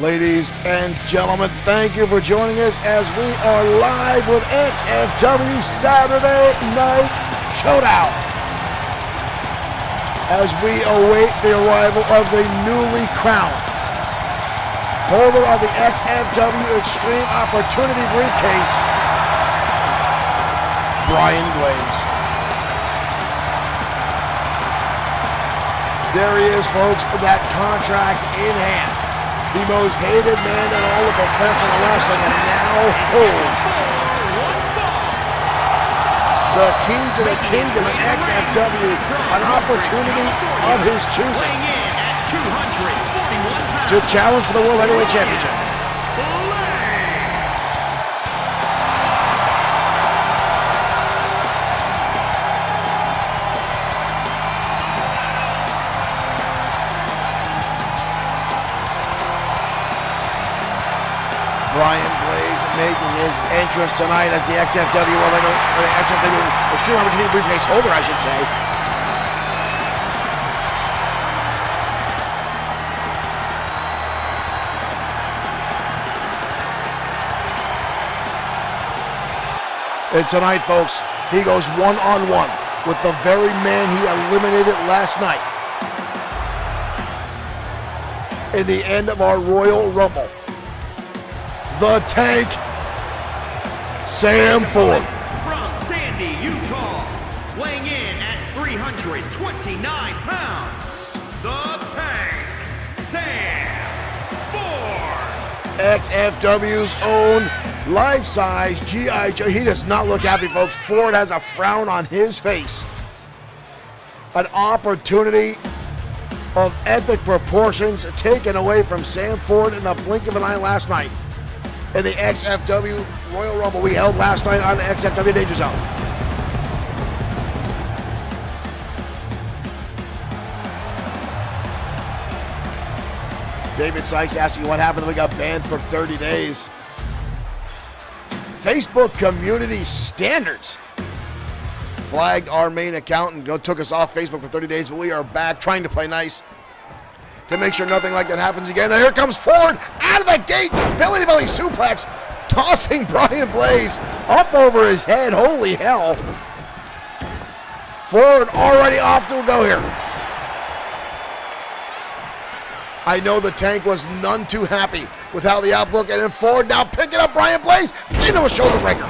Ladies and gentlemen, thank you for joining us as we are live with XFW Saturday Night Showdown. As we await the arrival of the newly crowned holder of the XFW Extreme Opportunity Briefcase, Brian Blaze. There he is, folks, that contract in hand. The most hated man in all of professional wrestling, and now holds the key to the kingdom of XFW, an opportunity of his choosing to challenge for the World Heavyweight Championship. Brian Blaze making his entrance tonight as the XFW, or the XFW Extreme Opportunity Briefcase holder, I should say. And tonight, folks, he goes one-on-one with the very man he eliminated last night in the end of our Royal Rumble. The Tank, Sam Ford. From Sandy, Utah, weighing in at 329 pounds, the Tank, Sam Ford. XFW's own life-size G.I. Joe. He does not look happy, folks. Ford has a frown on his face. An opportunity of epic proportions taken away from Sam Ford in the blink of an eye last night in the XFW Royal Rumble we held last night on the XFW Danger Zone. David Sykes asking what happened when we got banned for 30 days. Facebook community standards flagged our main account and took us off Facebook for 30 days, but we are back trying to play nice to make sure nothing like that happens again. Now here comes Ford out of the gate, belly-to-belly suplex, tossing Brian Blaze up over his head. Holy hell. Ford already off to a go here. I know the Tank was none too happy with how the outlook, and then Ford now picking up Brian Blaze into a shoulder breaker.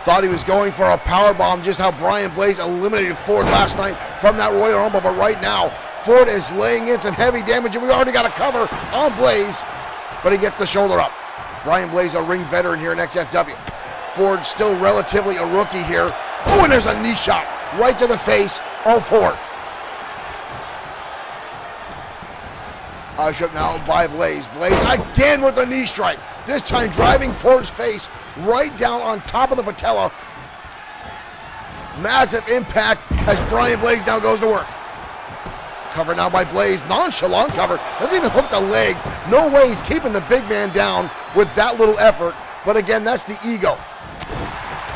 Thought he was going for a powerbomb, just how Brian Blaze eliminated Ford last night from that Royal Rumble, but right now, Ford is laying in some heavy damage, and we already got a cover on Blaze, but he gets the shoulder up. Brian Blaze, a ring veteran here in XFW. Ford still relatively a rookie here. Oh, and there's a knee shot right to the face of Ford. Ushered now by Blaze. Blaze again with the knee strike. This time driving Ford's face right down on top of the patella. Massive impact as Brian Blaze now goes to work. Cover now by Blaze. Nonchalant cover. Doesn't even hook the leg. No way he's keeping the big man down with that little effort. But again, that's the ego.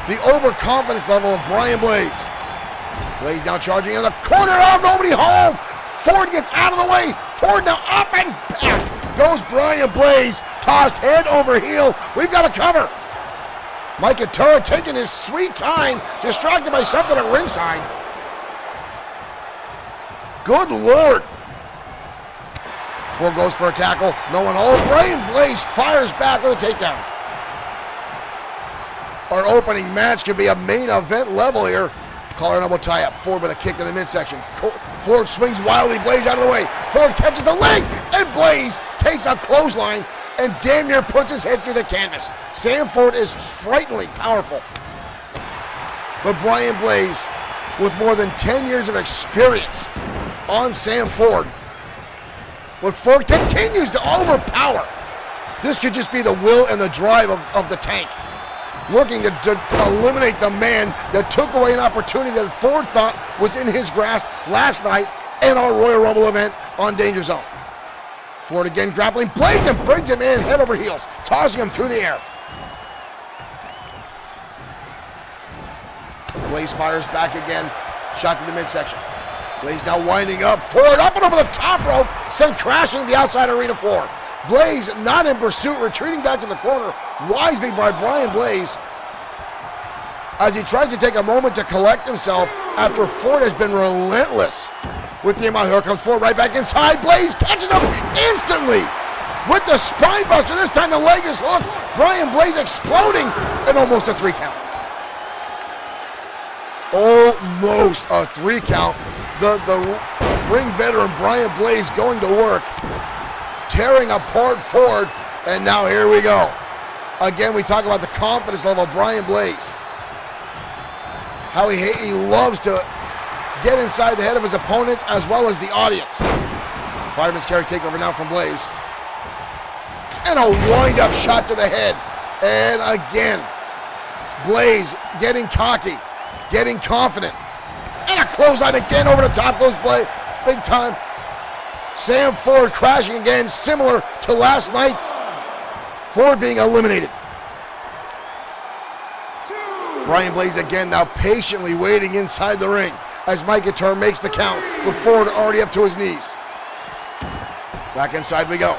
The overconfidence level of Brian Blaze. Blaze now charging in the corner. Oh, nobody home. Ford gets out of the way. Ford now up and back goes Brian Blaze. Tossed head over heel. We've got a cover. Mike Atura taking his sweet time, distracted by something at ringside. Good Lord. Ford goes for a tackle. No one home. Brian Blaze fires back with a takedown. Our opening match could be a main event level here. Collar and elbow tie up. Ford with a kick to the midsection. Ford swings wildly. Blaze out of the way. Ford catches the leg, and Blaze takes a clothesline and damn near puts his head through the canvas. Sam Ford is frighteningly powerful. But Brian Blaze, with more than 10 years of experience on Sam Ford, but Ford continues to overpower. This could just be the will and the drive of the Tank, looking to eliminate the man that took away an opportunity that Ford thought was in his grasp last night in our Royal Rumble event on Danger Zone. Ford again grappling Blaze and brings him in head over heels, tossing him through the air. Blaze fires back again, shot to the midsection. Blaze now winding up, Ford up and over the top rope, sent crashing to the outside arena floor. Blaze not in pursuit, retreating back to the corner, wisely by Brian Blaze, as he tries to take a moment to collect himself after Ford has been relentless with the amount. Here comes Ford right back inside. Blaze catches him instantly with the spine buster. This time the leg is hooked. Brian Blaze exploding and almost a 3 count. Almost a 3 count. The ring veteran Brian Blaze going to work, tearing apart Ford, and now here we go. Again, we talk about the confidence level of Brian Blaze. How he loves to get inside the head of his opponents as well as the audience. Fireman's carry takeover now from Blaze. And a wind-up shot to the head. And again, Blaze getting cocky, getting confident. And a clothesline again over the top goes Blaze, big time. Sam Ford crashing again, similar to last night. Ford being eliminated. Brian Blaze again now patiently waiting inside the ring as Mike Guitar makes the count with Ford already up to his knees. Back inside we go.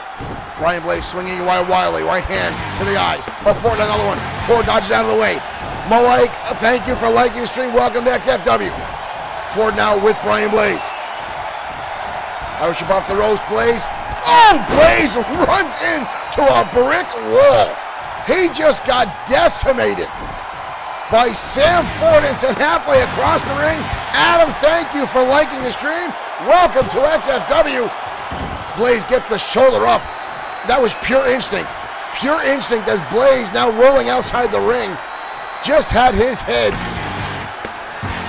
Brian Blaze swinging wildly, right hand to the eyes. Oh, Ford another one. Ford dodges out of the way. Mike, thank you for liking the stream. Welcome to XFW. Ford now with Brian Blaze. Irish off the ropes, Blaze. Oh, Blaze runs into a brick wall. He just got decimated by Sam Ford and sent halfway across the ring. Adam, thank you for liking the stream. Welcome to XFW. Blaze gets the shoulder up. That was pure instinct. Pure instinct as Blaze now rolling outside the ring. Just had his head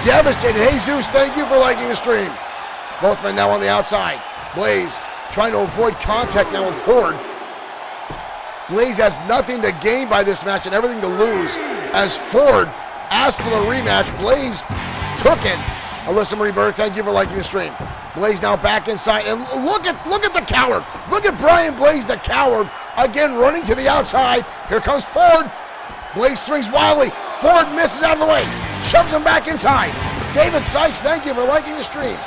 devastated. Jesus, thank you for liking the stream. Both men now on the outside. Blaze trying to avoid contact now with Ford. Blaze has nothing to gain by this match and everything to lose. As Ford asked for the rematch, Blaze took it. Alyssa Marie Burr, thank you for liking the stream. Blaze now back inside, and look at the coward. Look at Brian Blaze, the coward, again running to the outside. Here comes Ford. Blaze swings wildly. Ford misses out of the way, shoves him back inside. David Sykes, thank you for liking the stream.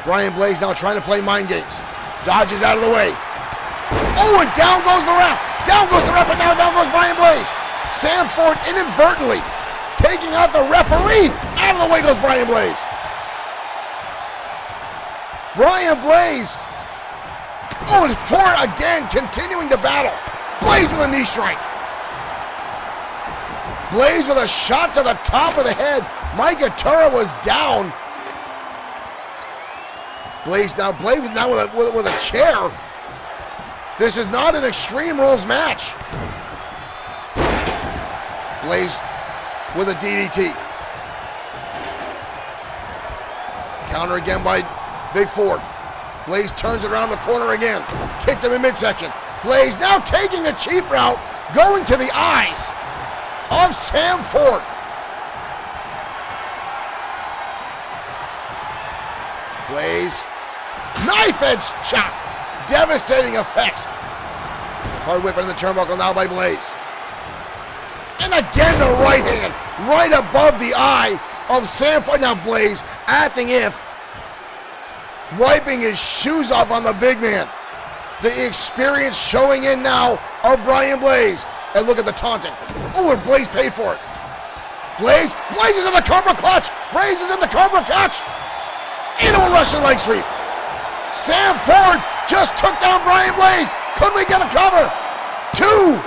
Brian Blaze now trying to play mind games. Dodges out of the way. Oh, and down goes the ref. Down goes the ref, and now down goes Brian Blaze. Sam Ford inadvertently taking out the referee. Out of the way goes Brian Blaze. Brian Blaze. Oh, and Ford again continuing to battle. Blaze with a knee strike. Blaze with a shot to the top of the head. Mike Guitar was down. Blaze now with a chair. This is not an Extreme Rules match. Blaze with a DDT. Counter again by Big Ford. Blaze turns it around the corner again. Kick to the midsection. Blaze now taking the cheap route, going to the eyes of Sam Ford. Blaze, knife edge chop. Devastating effects. Hard whip in the turnbuckle now by Blaze. And again the right hand, right above the eye of Sam Ford. Now Blaze acting if wiping his shoes off on the big man. The experience showing in now of Brian Blaze. And look at the taunting. Oh, and Blaze paid for it. Blaze is in the Cobra clutch. Blaze is in the Cobra clutch. Into a Russian leg sweep. Sam Ford just took down Brian Blaze. Could we get a cover? 2.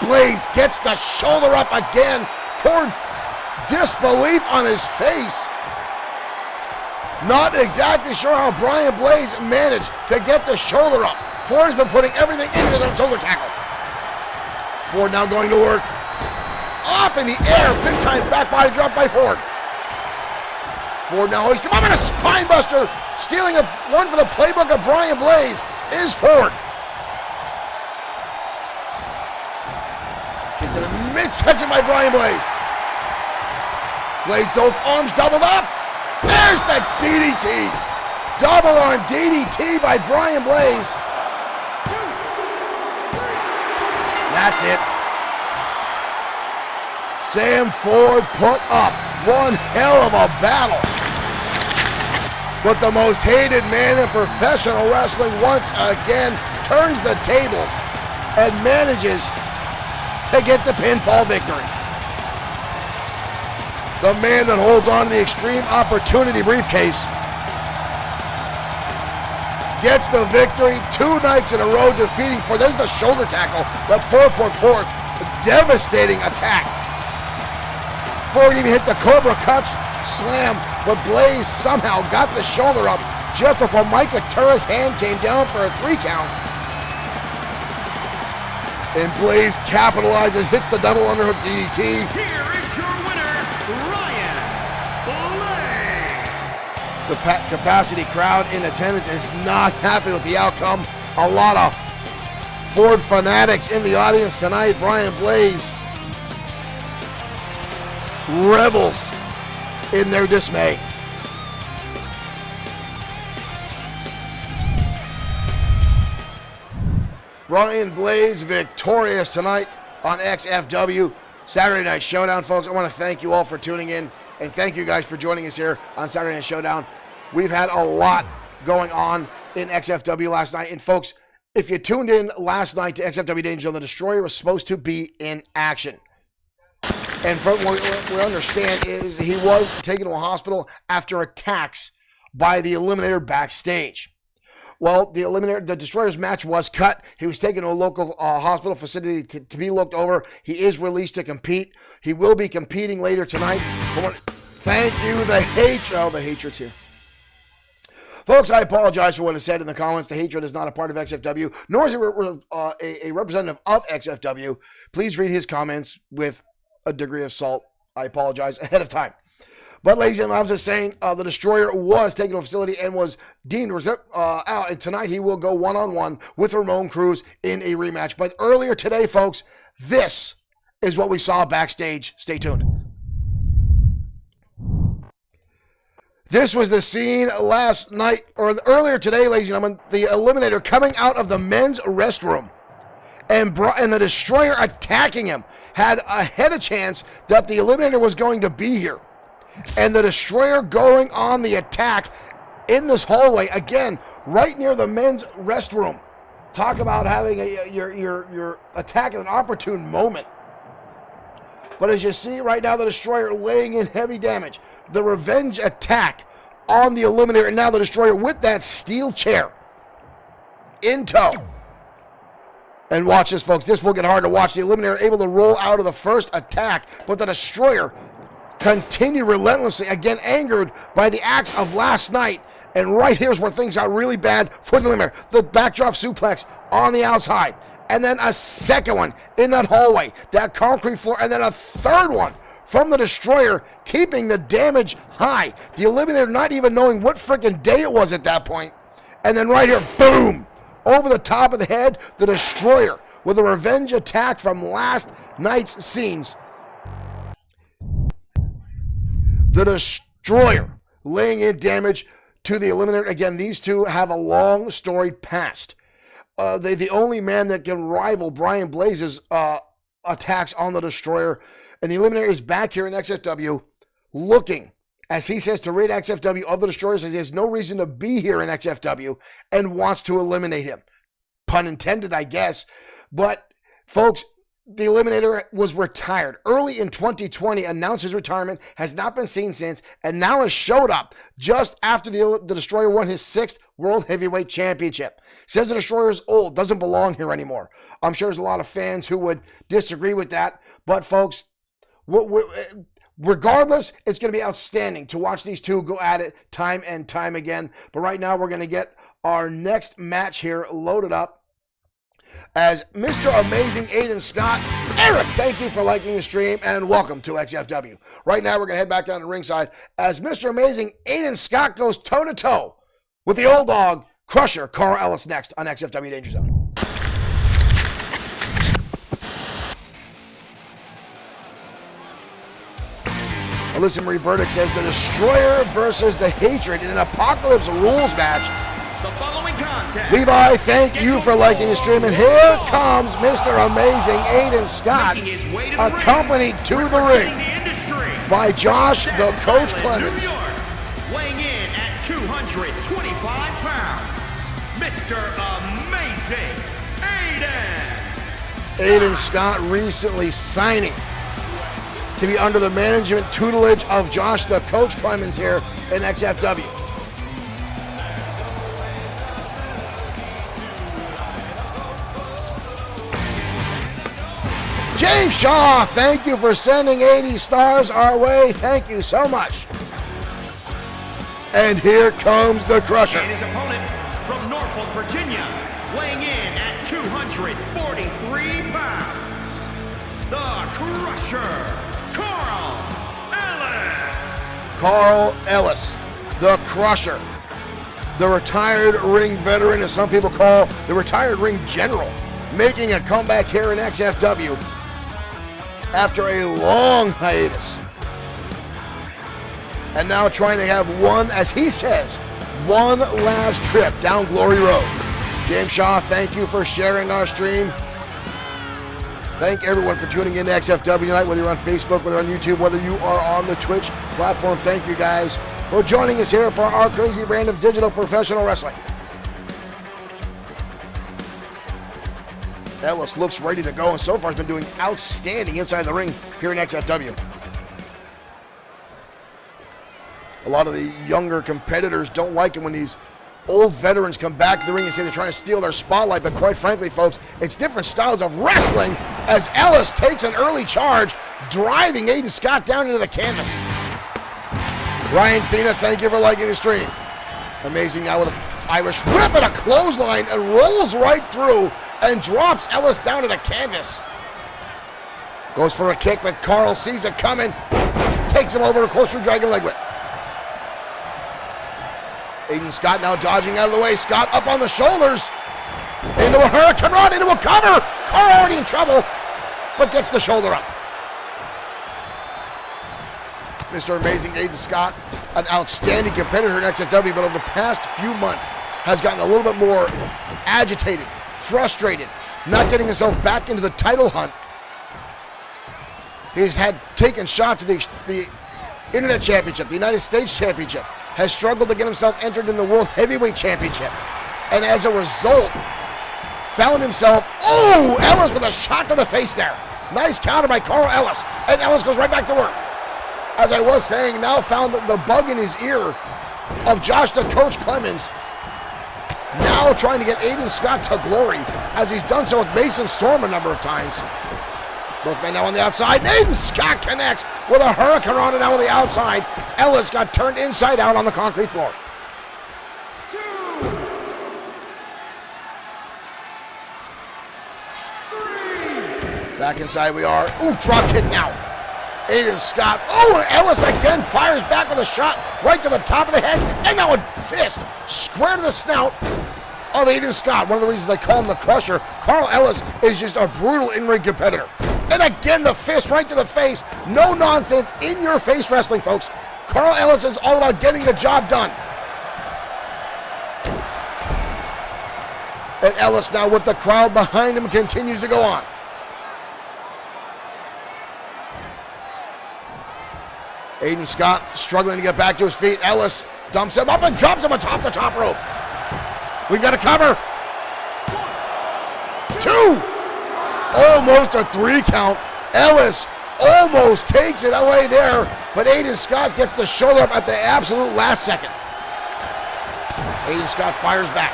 Blaze gets the shoulder up again. Ford, disbelief on his face. Not exactly sure how Brian Blaze managed to get the shoulder up. Ford has been putting everything into the shoulder tackle. Ford now going to work. Up in the air, big time back body drop by Ford. Ford now hoisting him up in a spine buster. Stealing one for the playbook of Brian Blaze is Ford. Kick to the midsection by Brian Blaze. Blaze, both arms doubled up. There's the DDT. Double arm DDT by Brian Blaze. 2, 3. That's it. Sam Ford put up one hell of a battle. But the most hated man in professional wrestling once again turns the tables and manages to get the pinfall victory. The man that holds on to the Extreme Opportunity briefcase gets the victory 2 nights in a row, defeating there's the shoulder tackle, but 4.4, devastating attack. Ford even hit the Cobra Clutch slam, but Blaze somehow got the shoulder up just before Mike Matura's hand came down for a 3 count. And Blaze capitalizes, hits the double underhook DDT. Here is your winner, Ryan Blaze. The capacity crowd in attendance is not happy with the outcome. A lot of Ford fanatics in the audience tonight. Brian Blaze revels in their dismay. Brian Blaze victorious tonight on XFW Saturday Night Showdown, folks. I want to thank you all for tuning in, and thank you guys for joining us here on Saturday Night Showdown. We've had a lot going on in XFW last night, and folks, if you tuned in last night to XFW Danger Zone, the Destroyer was supposed to be in action. And from what we understand is he was taken to a hospital after attacks by the Eliminator backstage. Well, the Destroyer's match was cut. He was taken to a local hospital facility to be looked over. He is released to compete. He will be competing later tonight. Thank you, the hatred's here. Folks, I apologize for what I said in the comments. The Hatred is not a part of XFW, nor is it a representative of XFW. Please read his comments with a degree of salt. I apologize ahead of time. But ladies and gentlemen, I was just saying, the Destroyer was taken to a facility and was deemed out. And tonight he will go one-on-one with Ramon Cruz in a rematch. But earlier today, folks, this is what we saw backstage. Stay tuned. This was the scene last night, or earlier today, ladies and gentlemen, the Eliminator coming out of the men's restroom and the Destroyer attacking him. Had a chance that the Eliminator was going to be here. And the Destroyer going on the attack in this hallway, again, right near the men's restroom. Talk about having your attack at an opportune moment. But as you see right now, the Destroyer laying in heavy damage. The revenge attack on the Eliminator, and now the Destroyer with that steel chair in tow. And watch this, folks. This will get hard to watch. The Eliminator able to roll out of the first attack, but the Destroyer continued relentlessly, again angered by the acts of last night. And right here's where things got really bad for the Eliminator. The backdrop suplex on the outside. And then a second one in that hallway, that concrete floor, and then a third one from the Destroyer, keeping the damage high. The Eliminator not even knowing what freaking day it was at that point. And then right here, boom! Over the top of the head, the Destroyer with a revenge attack from last night's scenes. The Destroyer laying in damage to the Eliminator. Again, these two have a long storied past. They're the only man that can rival Brian Blaze's attacks on the Destroyer. And the Eliminator is back here in XFW looking, as he says, to rid XFW of the Destroyer, says he has no reason to be here in XFW and wants to eliminate him. Pun intended, I guess. But, folks, the Eliminator was retired early in 2020, announced his retirement, has not been seen since, and now has showed up just after the Destroyer won his 6th World Heavyweight Championship. Says the Destroyer is old, doesn't belong here anymore. I'm sure there's a lot of fans who would disagree with that. But, folks, regardless, it's going to be outstanding to watch these two go at it time and time again. But right now, we're going to get our next match here loaded up as Mr. Amazing Aiden Scott. Eric, thank you for liking the stream and welcome to XFW. Right now, we're going to head back down to ringside as Mr. Amazing Aiden Scott goes toe-to-toe with the old dog, Crusher Carl Ellis, next on XFW Danger Zone. Alyssa Marie Burdick says the Destroyer versus the Hatred in an Apocalypse Rules match. The following contest. Levi, thank you for liking the stream. And here comes Mr. Amazing Aiden Scott, accompanied to the ring by Josh the Coach Clemens. Weighing in at 200 225 pounds, Mr. Amazing Aiden Scott recently signing to be under the management tutelage of Josh the Coach Clemens here in XFW. James Shaw, thank you for sending 80 stars our way. Thank you so much. And here comes the Crusher. And his opponent from Norfolk, Virginia, weighing in at 243 pounds, the Crusher, Carl Ellis, the Crusher, the retired ring veteran, as some people call the retired ring general, making a comeback here in XFW after a long hiatus. And now trying to have one, as he says, one last trip down Glory Road. James Shaw, thank you for sharing our stream. Thank everyone for tuning in to XFW tonight, whether you're on Facebook, whether on YouTube, whether you are on the Twitch platform. Thank you guys for joining us here for our crazy brand of digital professional wrestling. Ellis looks ready to go, and so far has been doing outstanding inside the ring here in XFW. A lot of the younger competitors don't like it when these old veterans come back to the ring and say they're trying to steal their spotlight, but quite frankly, folks, it's different styles of wrestling as Ellis takes an early charge, driving Aiden Scott down into the canvas. Ryan Fina, thank you for liking the stream. Amazing now with an Irish whip and a clothesline, and rolls right through and drops Ellis down to the canvas. Goes for a kick, but Carl sees it coming, takes him over to corkscrew dragon leg whip. Aiden Scott now dodging out of the way. Scott up on the shoulders. Into a hurricane run, into a cover. Carl already in trouble, but gets the shoulder up. Mr. Amazing Aiden Scott, an outstanding competitor in XFW, but over the past few months has gotten a little bit more agitated, frustrated, not getting himself back into the title hunt. He's had taken shots at the Internet Championship, the United States Championship, has struggled to get himself entered in the World Heavyweight Championship. And as a result, found himself, Ellis with a shot to the face there. Nice counter by Carl Ellis. And Ellis goes right back to work. As I was saying, now found the bug in his ear of Josh the Coach Clemens. Now trying to get Aiden Scott to glory, as he's done so with Mason Storm a number of times. Both men now on the outside. Aiden Scott connects with a hurricane on it now on the outside. Ellis got turned inside out on the concrete floor. Back inside we are. Drop kick now. Aiden Scott. And Ellis again fires back with a shot right to the top of the head. And now a fist square to the snout of Aiden Scott. One of the reasons they call him the Crusher. Carl Ellis is just a brutal in-ring competitor. And again, the fist right to the face. No nonsense, in-your-face wrestling, folks. Carl Ellis is all about getting the job done. And Ellis now with the crowd behind him continues to go on. Aiden Scott struggling to get back to his feet. Ellis dumps him up and drops him atop the top rope. We've got a cover. 2. Almost a 3 count. Ellis almost takes it away there, but Aiden Scott gets the shoulder up at the absolute last second. Aiden Scott fires back.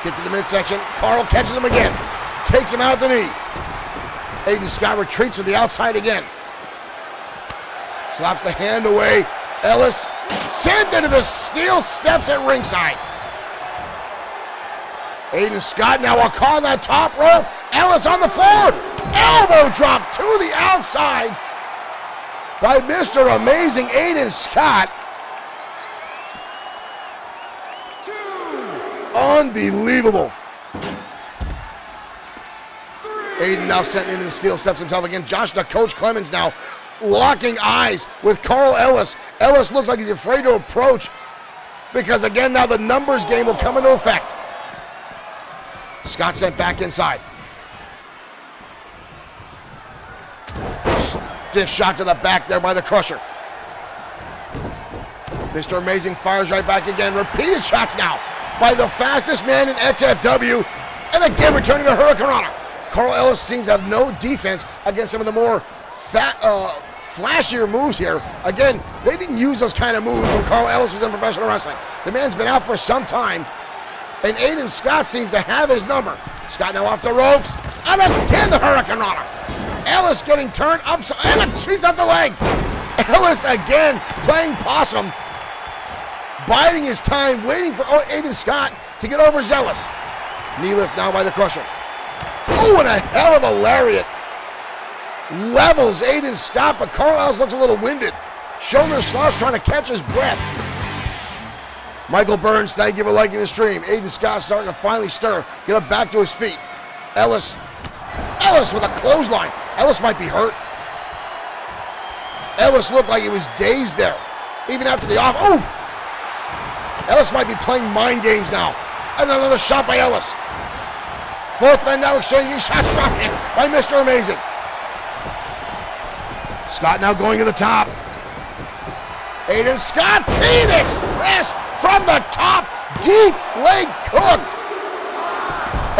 Get to the midsection. Carl catches him again. Takes him out at the knee. Aiden Scott retreats to the outside again. Slaps the hand away. Ellis sent into the steel steps at ringside. Aiden Scott now a call on that top rope. Ellis on the floor. Elbow drop to the outside by Mr. Amazing Aiden Scott. 2. Unbelievable. 3. Aiden now sent into the steel steps himself again. Josh the Coach Clemens now locking eyes with Carl Ellis. Ellis looks like he's afraid to approach because again now the numbers game will come into effect. Scott sent back inside. Stiff shot to the back there by the Crusher. Mr. Amazing fires right back again. Repeated shots now by the fastest man in XFW. And again returning to Hurricane Rana. Carl Ellis seems to have no defense against some of the more flashier moves here. Again, they didn't use those kind of moves when Carl Ellis was in professional wrestling. The man's been out for some time. And Aiden Scott seems to have his number. Scott now off the ropes. And again the Hurricane Rana. Ellis getting turned upside and it sweeps out the leg. Ellis again playing possum. Biding his time, waiting for Aiden Scott to get overzealous. Knee lift now by the Crusher. Oh, and a hell of a lariat. Levels Aiden Scott, but Carl Ellis looks a little winded. Shoulder slouch trying to catch his breath. Michael Burns, thank you for liking the stream. Aiden Scott starting to finally stir. Get up back to his feet. Ellis with a clothesline. Ellis might be hurt. Ellis looked like he was dazed there. Even after the off. Oh! Ellis might be playing mind games now. And another shot by Ellis. Both men now exchanging shots, dropped in by Mr. Amazing. Scott now going to the top. Aiden Scott, Phoenix press from the top, deep leg cooked.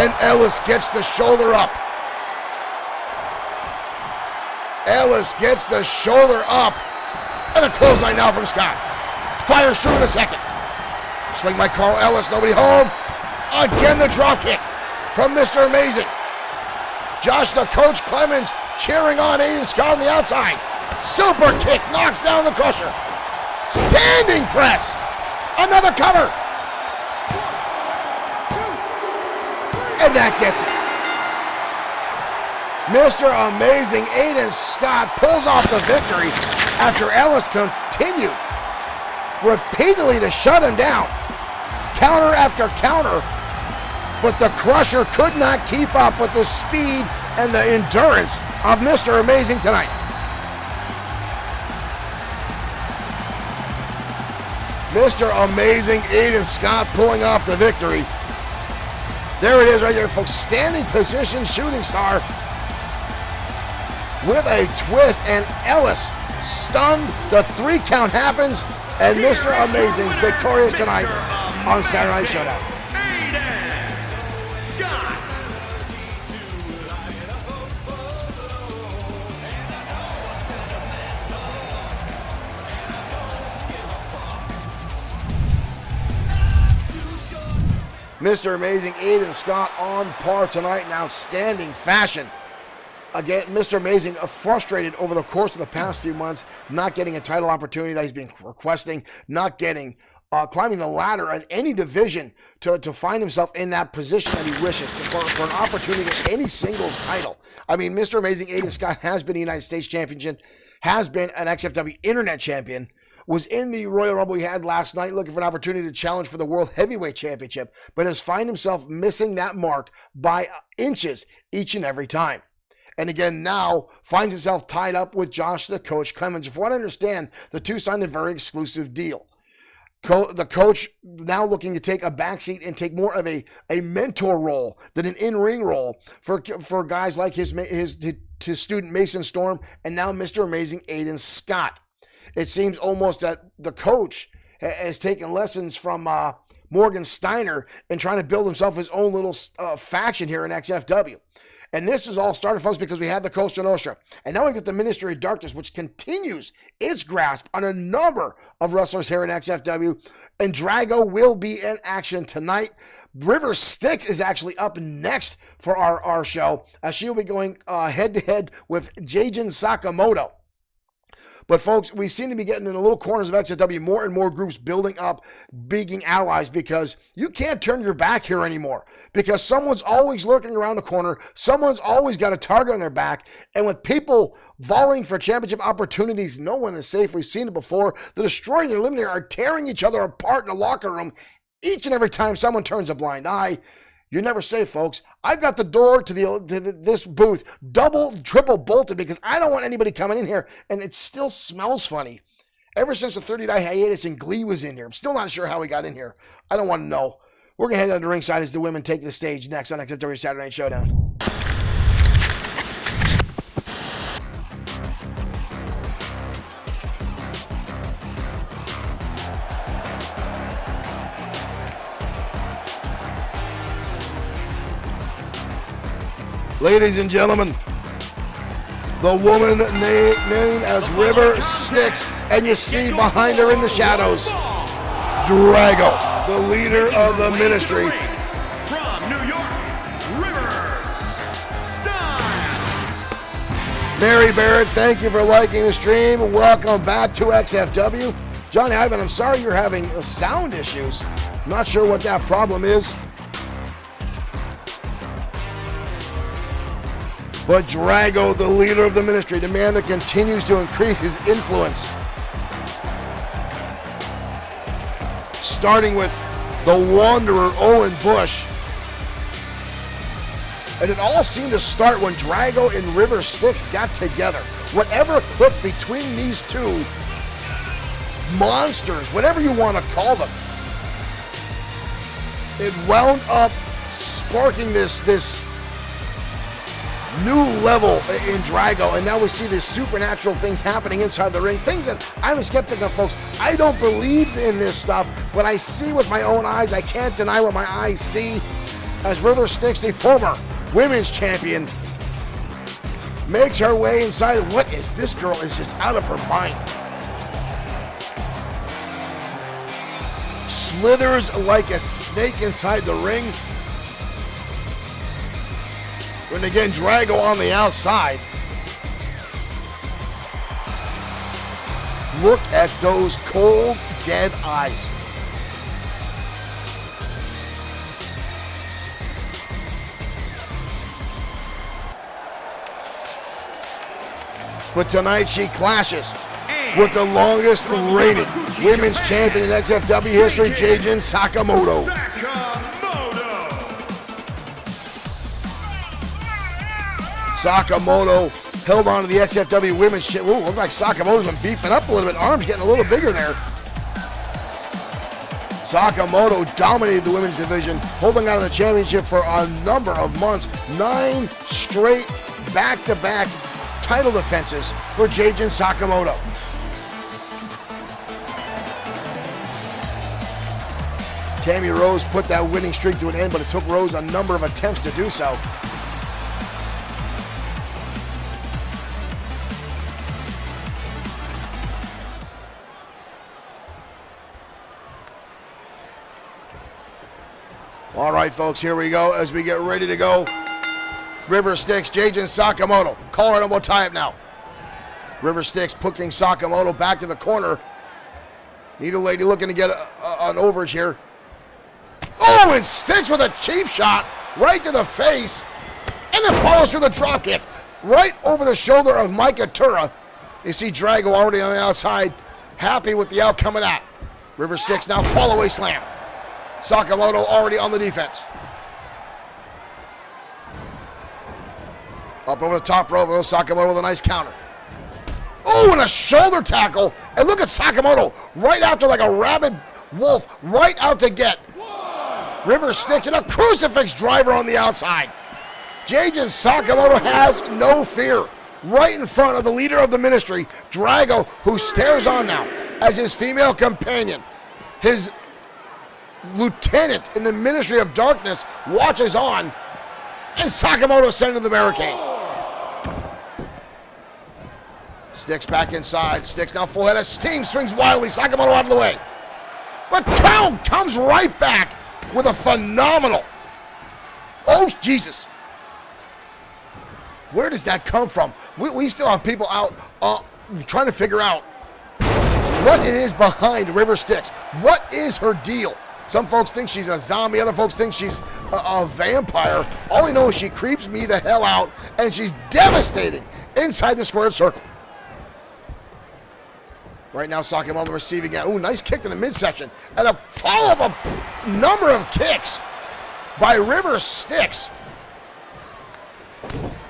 And Ellis gets the shoulder up. Ellis gets the shoulder up. And a clothesline now from Scott. Fires through in the second. Swing by Carl Ellis, nobody home. Again the drop kick from Mr. Amazing. Josh the Coach Clemens cheering on Aiden Scott on the outside. Super kick knocks down the Crusher. Standing press. Another cover. And that gets it. Mr. Amazing Aiden Scott pulls off the victory after Ellis continued repeatedly to shut him down. Counter after counter. But the Crusher could not keep up with the speed and the endurance of Mr. Amazing tonight. Mr. Amazing Aiden Scott pulling off the victory. There it is right there, folks. Standing position shooting star with a twist, and Ellis stunned. The 3 count happens, and Mr. Amazing victorious tonight on Saturday Night Showdown. Mr. Amazing Aiden Scott on par tonight in outstanding fashion. Again, Mr. Amazing frustrated over the course of the past few months, not getting a title opportunity that he's been requesting, not getting, climbing the ladder in any division to find himself in that position that he wishes for an opportunity at any singles title. I mean, Mr. Amazing Aiden Scott has been a United States champion, has been an XFW Internet champion, was in the Royal Rumble he had last night looking for an opportunity to challenge for the World Heavyweight Championship, but has found himself missing that mark by inches each and every time. And again, now finds himself tied up with Josh the Coach Clemens. From what I understand, the two signed a very exclusive deal. The coach now looking to take a backseat and take more of a mentor role than an in-ring role for guys like his student Mason Storm and now Mr. Amazing Aiden Scott. It seems almost that the coach has taken lessons from Morgan Steiner and trying to build himself his own little faction here in XFW. And this is all started, folks, because we had the Costa Nostra. And now we get the Ministry of Darkness, which continues its grasp on a number of wrestlers here in XFW. And Drago will be in action tonight. River Styx is actually up next for our show. She'll be going head-to-head with Jajin Sakamoto. But folks, we seem to be getting in the little corners of XFW, more and more groups building up, being allies, because you can't turn your back here anymore. Because someone's always lurking around the corner, someone's always got a target on their back, and with people volleying for championship opportunities, no one is safe. We've seen it before. The Destroyer and the Eliminator are tearing each other apart in the locker room each and every time someone turns a blind eye. You're never safe, folks. I've got the door to this booth double, triple bolted because I don't want anybody coming in here, and it still smells funny. Ever since the 30-day hiatus and Glee was in here, I'm still not sure how we got in here. I don't want to know. We're going to head down to ringside as the women take the stage next on XFW Saturday Night Showdown. Ladies and gentlemen, the woman named as River Styx, and you see behind her in the shadows, Drago, the leader of the ministry. From New York, River Styles. Mary Barrett, thank you for liking the stream. Welcome back to XFW. Johnny Ivan, I'm sorry you're having sound issues. Not sure what that problem is. But Drago, the leader of the ministry, the man that continues to increase his influence. Starting with the Wanderer, Owen Bush. And it all seemed to start when Drago and River Styx got together. Whatever clicked between these two monsters, whatever you want to call them, it wound up sparking this new level in Drago, and now we see these supernatural things happening inside the ring. Things that I'm a skeptic of, folks. I don't believe in this stuff, but I see with my own eyes. I can't deny what my eyes see. As River Styx, the former women's champion, makes her way inside. What is this girl? Is just out of her mind. Slithers like a snake inside the ring. And again, Drago on the outside. Look at those cold, dead eyes. But tonight she clashes with the longest reigning women's champion in XFW history, Jayden Sakamoto. Sakamoto held on to the XFW women's shit. Ooh, looks like Sakamoto's been beefing up a little bit. Arms getting a little bigger there. Sakamoto dominated the women's division, holding on to the championship for a number of months. 9 straight back-to-back title defenses for Jayden Sakamoto. Tammy Rose put that winning streak to an end, but it took Rose a number of attempts to do so. All right, folks, here we go as we get ready to go. River Styx, Jayden Sakamoto. Collar and elbow tie-up now. River Styx pushing Sakamoto back to the corner. Neither lady looking to get an overage here. Oh, and Styx with a cheap shot right to the face. And then follows through the dropkick right over the shoulder of Micah Tura. You see Drago already on the outside, happy with the outcome of that. River Styx now fall-away slam. Sakamoto already on the defense. Up over the top rope, Sakamoto with a nice counter. Oh, and a shoulder tackle. And look at Sakamoto right after like a rabid wolf, right out to get. River Styx and a crucifix driver on the outside. Jayden Sakamoto has no fear. Right in front of the leader of the ministry, Drago, who stares on now as his female companion, his lieutenant in the Ministry of Darkness, watches on, and Sakamoto sent to the barricade. Styx back inside. Styx now full head of steam, swings wildly. Sakamoto out of the way. But Count comes right back with a phenomenal. Oh, Jesus. Where does that come from? We still have people out trying to figure out what it is behind River Styx. What is her deal? Some folks think she's a zombie. Other folks think she's a vampire. All I know is she creeps me the hell out, and she's devastating inside the squared circle. Right now, Sakamoto receiving it. Ooh, nice kick in the midsection. And a follow-up a number of kicks by River Styx.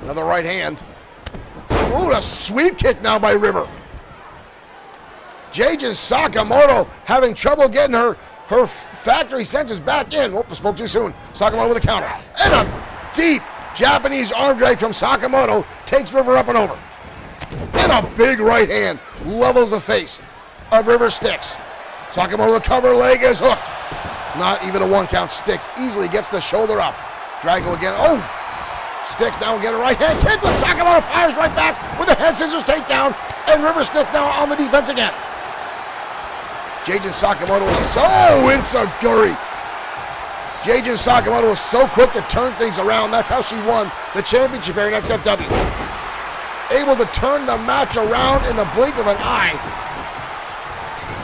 Another right hand. Ooh, a sweep kick now by River. Jayden Sakamoto having trouble getting her factory senses back in. Whoop, spoke too soon. Sakamoto with a counter. And a deep Japanese arm drag from Sakamoto takes River up and over. And a big right hand levels the face of River Styx. Sakamoto the cover, leg is hooked. Not even a 1 count. Styx easily gets the shoulder up. Drago again. Oh! Styx now get a right hand kick, but Sakamoto fires right back with a head scissors takedown, and River Styx now on the defense again. Jayden Sakamoto is so insecure. Jayden Sakamoto was so quick to turn things around. That's how she won the championship here in XFW. Able to turn the match around in the blink of an eye.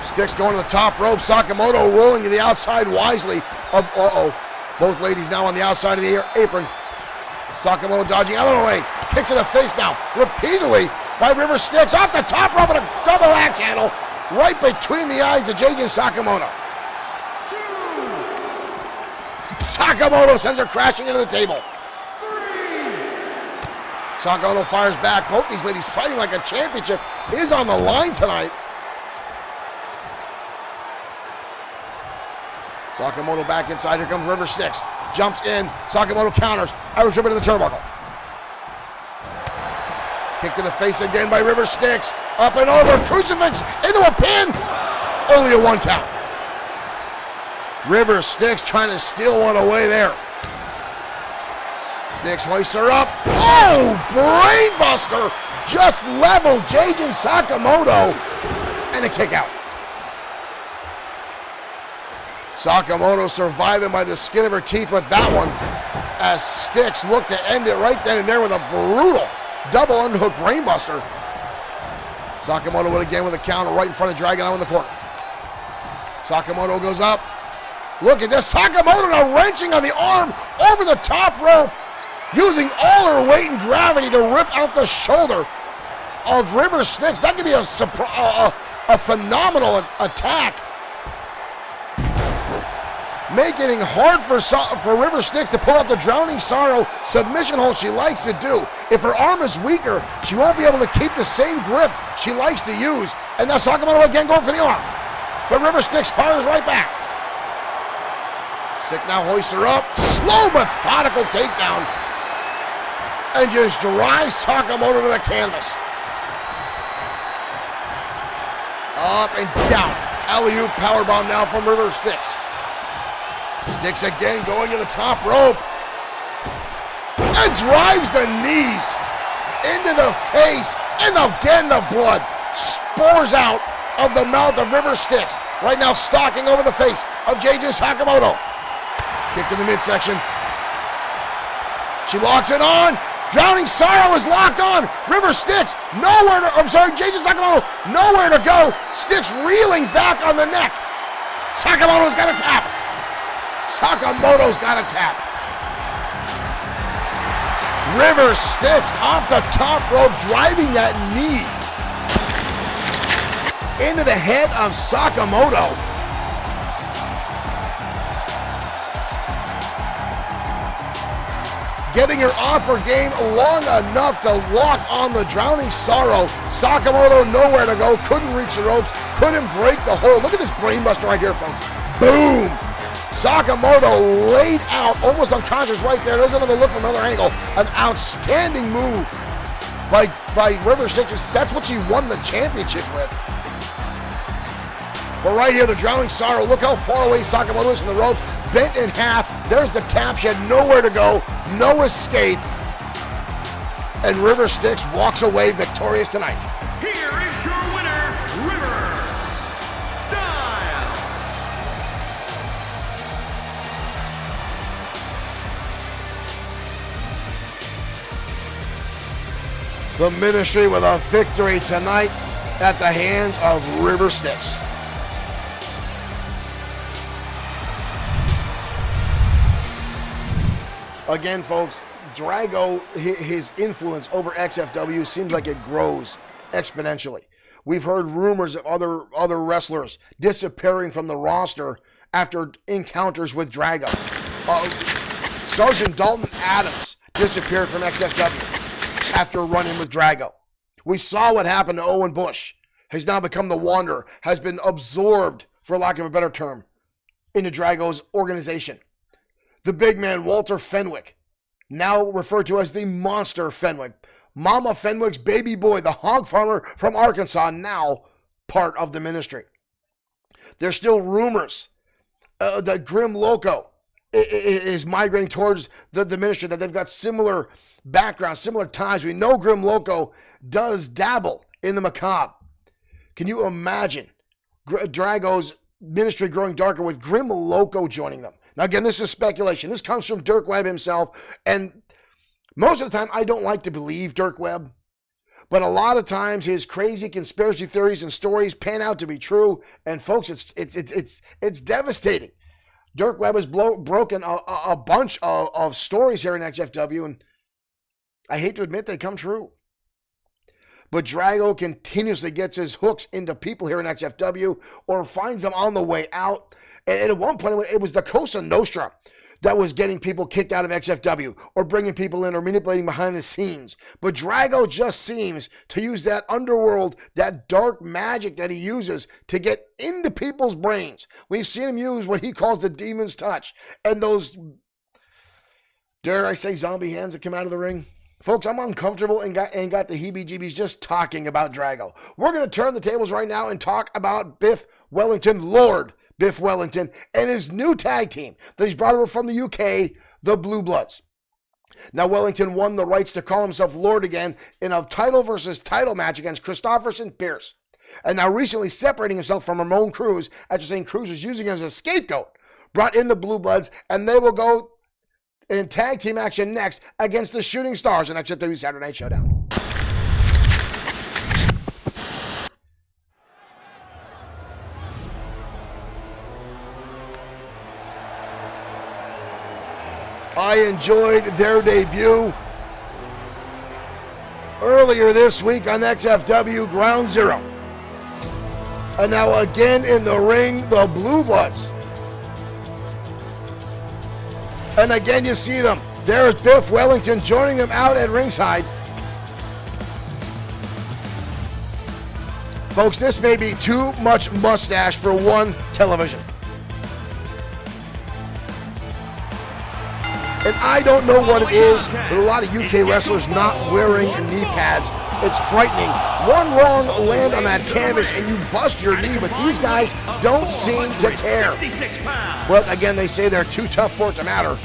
Styx going to the top rope. Sakamoto rolling to the outside wisely. Both ladies now on the outside of the apron. Sakamoto dodging out of the way. Kick to the face now. Repeatedly by River Styx. Off the top rope and a double axe handle. Right between the eyes of Jayden Sakamoto. Sakamoto sends her crashing into the table. Sakamoto fires back. Both these ladies fighting like a championship is on the line tonight. Sakamoto back inside. Here comes River Styx. Jumps in. Sakamoto counters. Irish whip into the turnbuckle. Kick to the face again by River Styx. Up and over. Crucifix into a pin. Only a 1 count. River Styx trying to steal one away there. Styx hoists her up. Oh, brainbuster. Just leveled Jayden Sakamoto. And a kick out. Sakamoto surviving by the skin of her teeth with that one, as Styx looked to end it right then and there with a brutal double underhook brainbuster. Sakamoto would again with a counter right in front of Dragon out in the corner. Sakamoto goes up. Look at this. Sakamoto now wrenching on the arm over the top rope, using all her weight and gravity to rip out the shoulder of River Styx. That could be a phenomenal attack. Making it hard for River Styx to pull out the Drowning Sorrow submission hold she likes to do. If her arm is weaker, she won't be able to keep the same grip she likes to use. And now Sakamoto again going for the arm. But River Styx fires right back. Styx now hoists her up. Slow, methodical takedown. And just drives Sakamoto to the canvas. Up and down. Alley-oop powerbomb now from River Styx. Styx again going to the top rope. And drives the knees into the face. And again the blood pours out of the mouth of River Styx. Right now stalking over the face of Jayden Sakamoto. Kick to the midsection. She locks it on. Drowning Sorrow is locked on. River Styx Jayden Sakamoto nowhere to go. Styx reeling back on the neck. Sakamoto's got a tap. Sakamoto's got a tap. River Styx off the top rope, driving that knee into the head of Sakamoto. Getting her off her game long enough to lock on the Drowning Sorrow. Sakamoto nowhere to go, couldn't reach the ropes, couldn't break the hold. Look at this brainbuster right here, folks. Boom! Sakamoto laid out, almost unconscious right there. There's another look from another angle. An outstanding move by River Styx. That's what she won the championship with. But right here, the Drowning Sorrow. Look how far away Sakamoto is from the rope. Bent in half. There's the tap. She had nowhere to go. No escape. And River Styx walks away victorious tonight. Here is your winner, River Styx. The Ministry with a victory tonight at the hands of River Styx. Again, folks, Drago, his influence over XFW seems like it grows exponentially. We've heard rumors of other wrestlers disappearing from the roster after encounters with Drago. Sergeant Dalton Adams disappeared from XFW after running with Drago. We saw what happened to Owen Bush. He's now become the Wanderer, has been absorbed, for lack of a better term, into Drago's organization. The big man, Walter Fenwick, now referred to as the Monster Fenwick. Mama Fenwick's baby boy, the hog farmer from Arkansas, now part of the Ministry. There's still rumors that Grim Loco is migrating towards the ministry, that they've got similar backgrounds, similar ties. We know Grim Loco does dabble in the macabre. Can you imagine Drago's ministry growing darker with Grim Loco joining them? Now, again, this is speculation. This comes from Dirk Webb himself, and most of the time, I don't like to believe Dirk Webb, but a lot of times his crazy conspiracy theories and stories pan out to be true, and folks, it's devastating. Dirk Webb has broken a bunch of stories here in XFW, and I hate to admit they come true. But Drago continuously gets his hooks into people here in XFW or finds them on the way out. And at one point, it was the Cosa Nostra that was getting people kicked out of XFW or bringing people in or manipulating behind the scenes. But Drago just seems to use that underworld, that dark magic that he uses to get into people's brains. We've seen him use what he calls the demon's touch and those, dare I say, zombie hands that come out of the ring. Folks, I'm uncomfortable and got the heebie-jeebies just talking about Drago. We're going to turn the tables right now and talk about Biff Wellington, Lord Biff Wellington, and his new tag team that he's brought over from the UK, the Blue Bloods. Now, Wellington won the rights to call himself Lord again in a title versus title match against Christopherson Pierce. And now recently separating himself from Ramon Cruz after saying Cruz was using him as a scapegoat, brought in the Blue Bloods, and they will go in tag team action next against the Shooting Stars in XFW Saturday Night Showdown. I enjoyed their debut earlier this week on XFW Ground Zero. And now again in the ring, the Blue Bloods. And again, you see them. There's Biff Wellington joining them out at ringside. Folks, this may be too much mustache for one television. And I don't know what it is, but a lot of UK wrestlers not wearing knee pads. It's frightening. One wrong land on that canvas and you bust your knee, but these guys don't seem to care. Well, again, they say they're too tough for it to matter.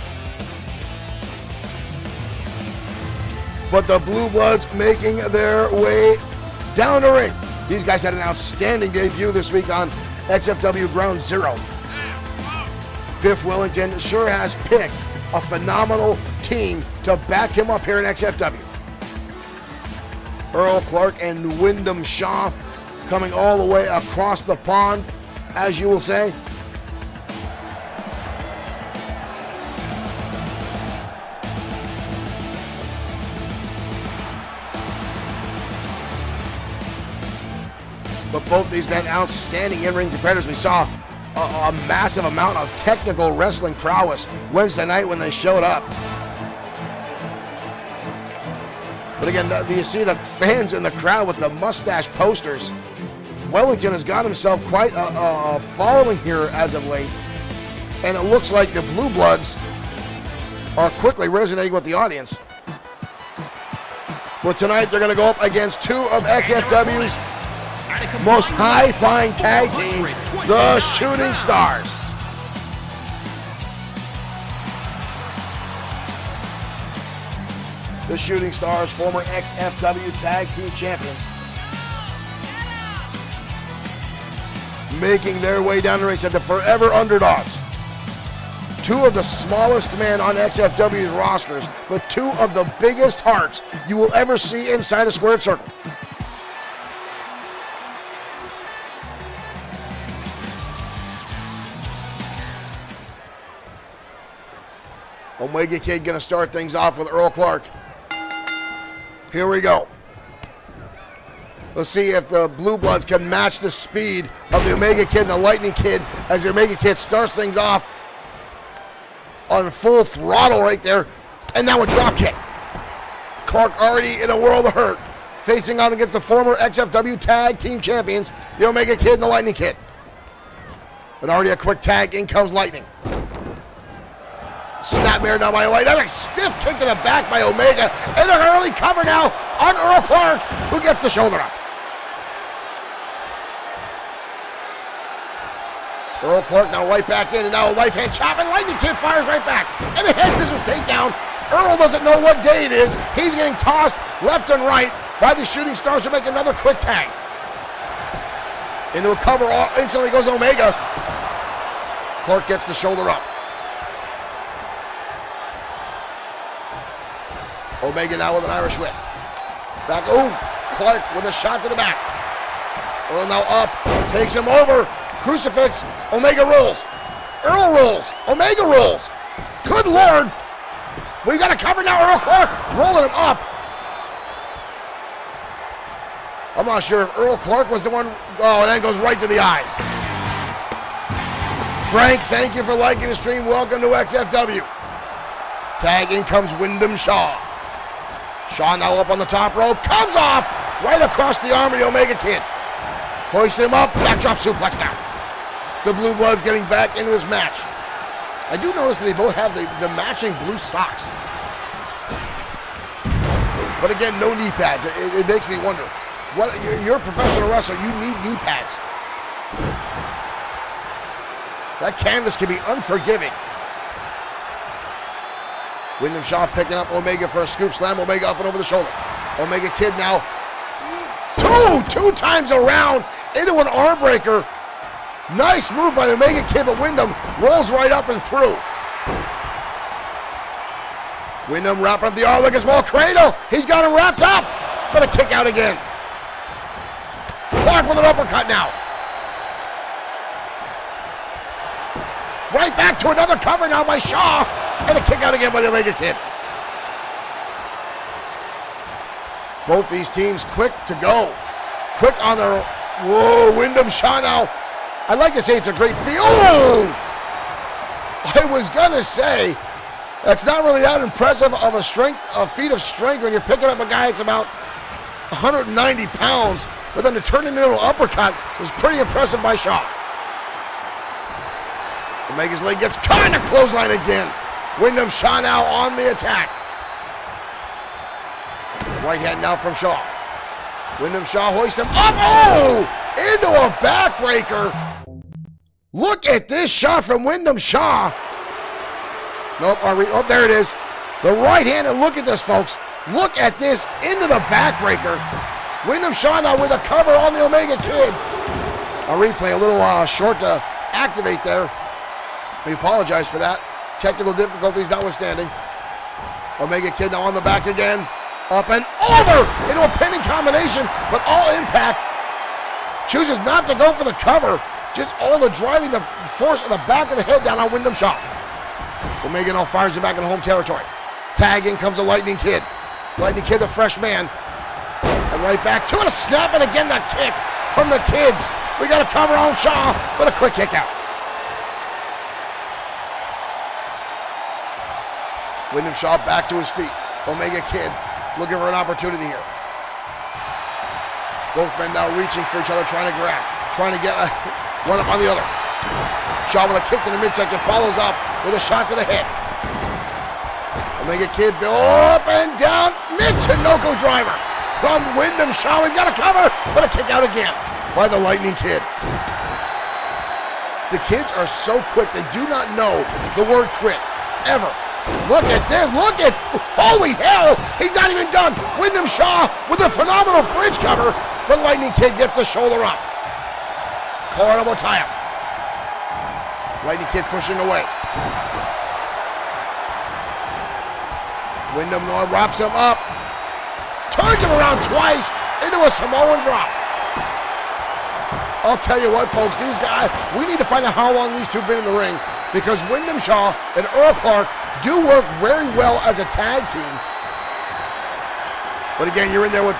But the Blue Bloods making their way down the ring. These guys had an outstanding debut this week on XFW Ground Zero. Biff Wellington sure has picked a phenomenal team to back him up here in XFW. Earl Clark and Wyndham Shaw coming all the way across the pond, as you will say. But both these men outstanding in-ring competitors. We saw a massive amount of technical wrestling prowess Wednesday night when they showed up. But again, you see the fans in the crowd with the mustache posters. Wellington has got himself quite a following here as of late. And it looks like the Blue Bloods are quickly resonating with the audience. But tonight they're going to go up against two of XFW's most high-flying tag teams, the Shooting Stars. The Shooting Stars, former XFW Tag Team Champions, making their way down the ring, said the forever underdogs. Two of the smallest men on XFW's rosters, but two of the biggest hearts you will ever see inside a squared circle. Omega Kid going to start things off with Earl Clark. Here we go. Let's see if the Blue Bloods can match the speed of the Omega Kid and the Lightning Kid as the Omega Kid starts things off on full throttle right there. And now a drop kick. Clark already in a world of hurt, facing on against the former XFW Tag Team Champions, the Omega Kid and the Lightning Kid. But already a quick tag, in comes Lightning. Snapmare now by Lightning. A stiff kick to the back by Omega. And an early cover now on Earl Clark, who gets the shoulder up. Earl Clark now right back in, and now a life hand chop, and Lightning Kid fires right back. And a head scissors takedown. Earl doesn't know what day it is. He's getting tossed left and right by the Shooting Stars to make another quick tag. Into a cover, instantly goes Omega. Clark gets the shoulder up. Omega now with an Irish whip. Back, Clark with a shot to the back. Earl now up, takes him over. Crucifix, Omega rolls. Earl rolls, Omega rolls. Good Lord. We've got a cover now, Earl Clark rolling him up. I'm not sure if Earl Clark was the one. Oh, and then goes right to the eyes. Frank, thank you for liking the stream. Welcome to XFW. Tag, in comes Wyndham Shaw. Shaw now up on the top rope. Comes off right across the arm of the Omega Kid. Hoist him up. Backdrop suplex now. The Blue Bloods getting back into this match. I do notice that they both have the matching blue socks. But again, no knee pads. It makes me wonder. You're a professional wrestler. You need knee pads. That canvas can be unforgiving. Wyndham Shaw picking up Omega for a scoop slam. Omega up and over the shoulder. Omega Kid now two times around into an arm breaker. Nice move by the Omega Kid, but Wyndham rolls right up and through. Wyndham wrapping up the arm like a small cradle. He's got him wrapped up, but a kick out again. Clark with an uppercut now. Right back to another cover now by Shaw, and a kick out again by the Omega Kid. Both these teams quick to go. Quick on their, Wyndham Shaw now. I'd like to say it's a great feel. I was gonna say, that's not really that impressive of a feat of strength when you're picking up a guy that's about 190 pounds, but then to turn it into an uppercut was pretty impressive by Shaw. Omega's leg gets caught in a clothesline again. Wyndham Shaw now on the attack. Right hand now from Shaw. Wyndham Shaw hoists him up. Into a backbreaker. Look at this shot from Wyndham Shaw. Nope, there it is. The right hand, and look at this, folks. Look at this into the backbreaker. Wyndham Shaw now with a cover on the Omega Kid. A replay, a little short to activate there. We apologize for that. Technical difficulties notwithstanding. Omega Kid now on the back again. Up and over into a pinning combination, but All Impact chooses not to go for the cover. Just all the driving the force of the back of the head down on Wyndham Shaw. Omega now fires it back in home territory. Tag in comes the Lightning Kid. Lightning Kid, the fresh man. And right back to it. A snap, and again that kick from the kids. We got a cover on Shaw, but a quick kick out. Wyndham Shaw back to his feet. Omega Kid looking for an opportunity here. Both men now reaching for each other, trying to grab, trying to get a one up on the other. Shaw with a kick to the midsection, follows up with a shot to the head. Omega Kid up and down, Michinoku driver from Wyndham Shaw. We've got a cover, but a kick out again by the Lightning Kid. The kids are so quick, they do not know the word quit, ever. Look at this, holy hell, he's not even done. Wyndham Shaw with a phenomenal bridge cover, but Lightning Kid gets the shoulder up. Collar elbow tie-up. Lightning Kid pushing away. Wyndham wraps him up, turns him around twice into a Samoan drop. I'll tell you what, folks, these guys, we need to find out how long these two have been in the ring, because Wyndham Shaw and Earl Clark do work very well as a tag team. But again, you're in there with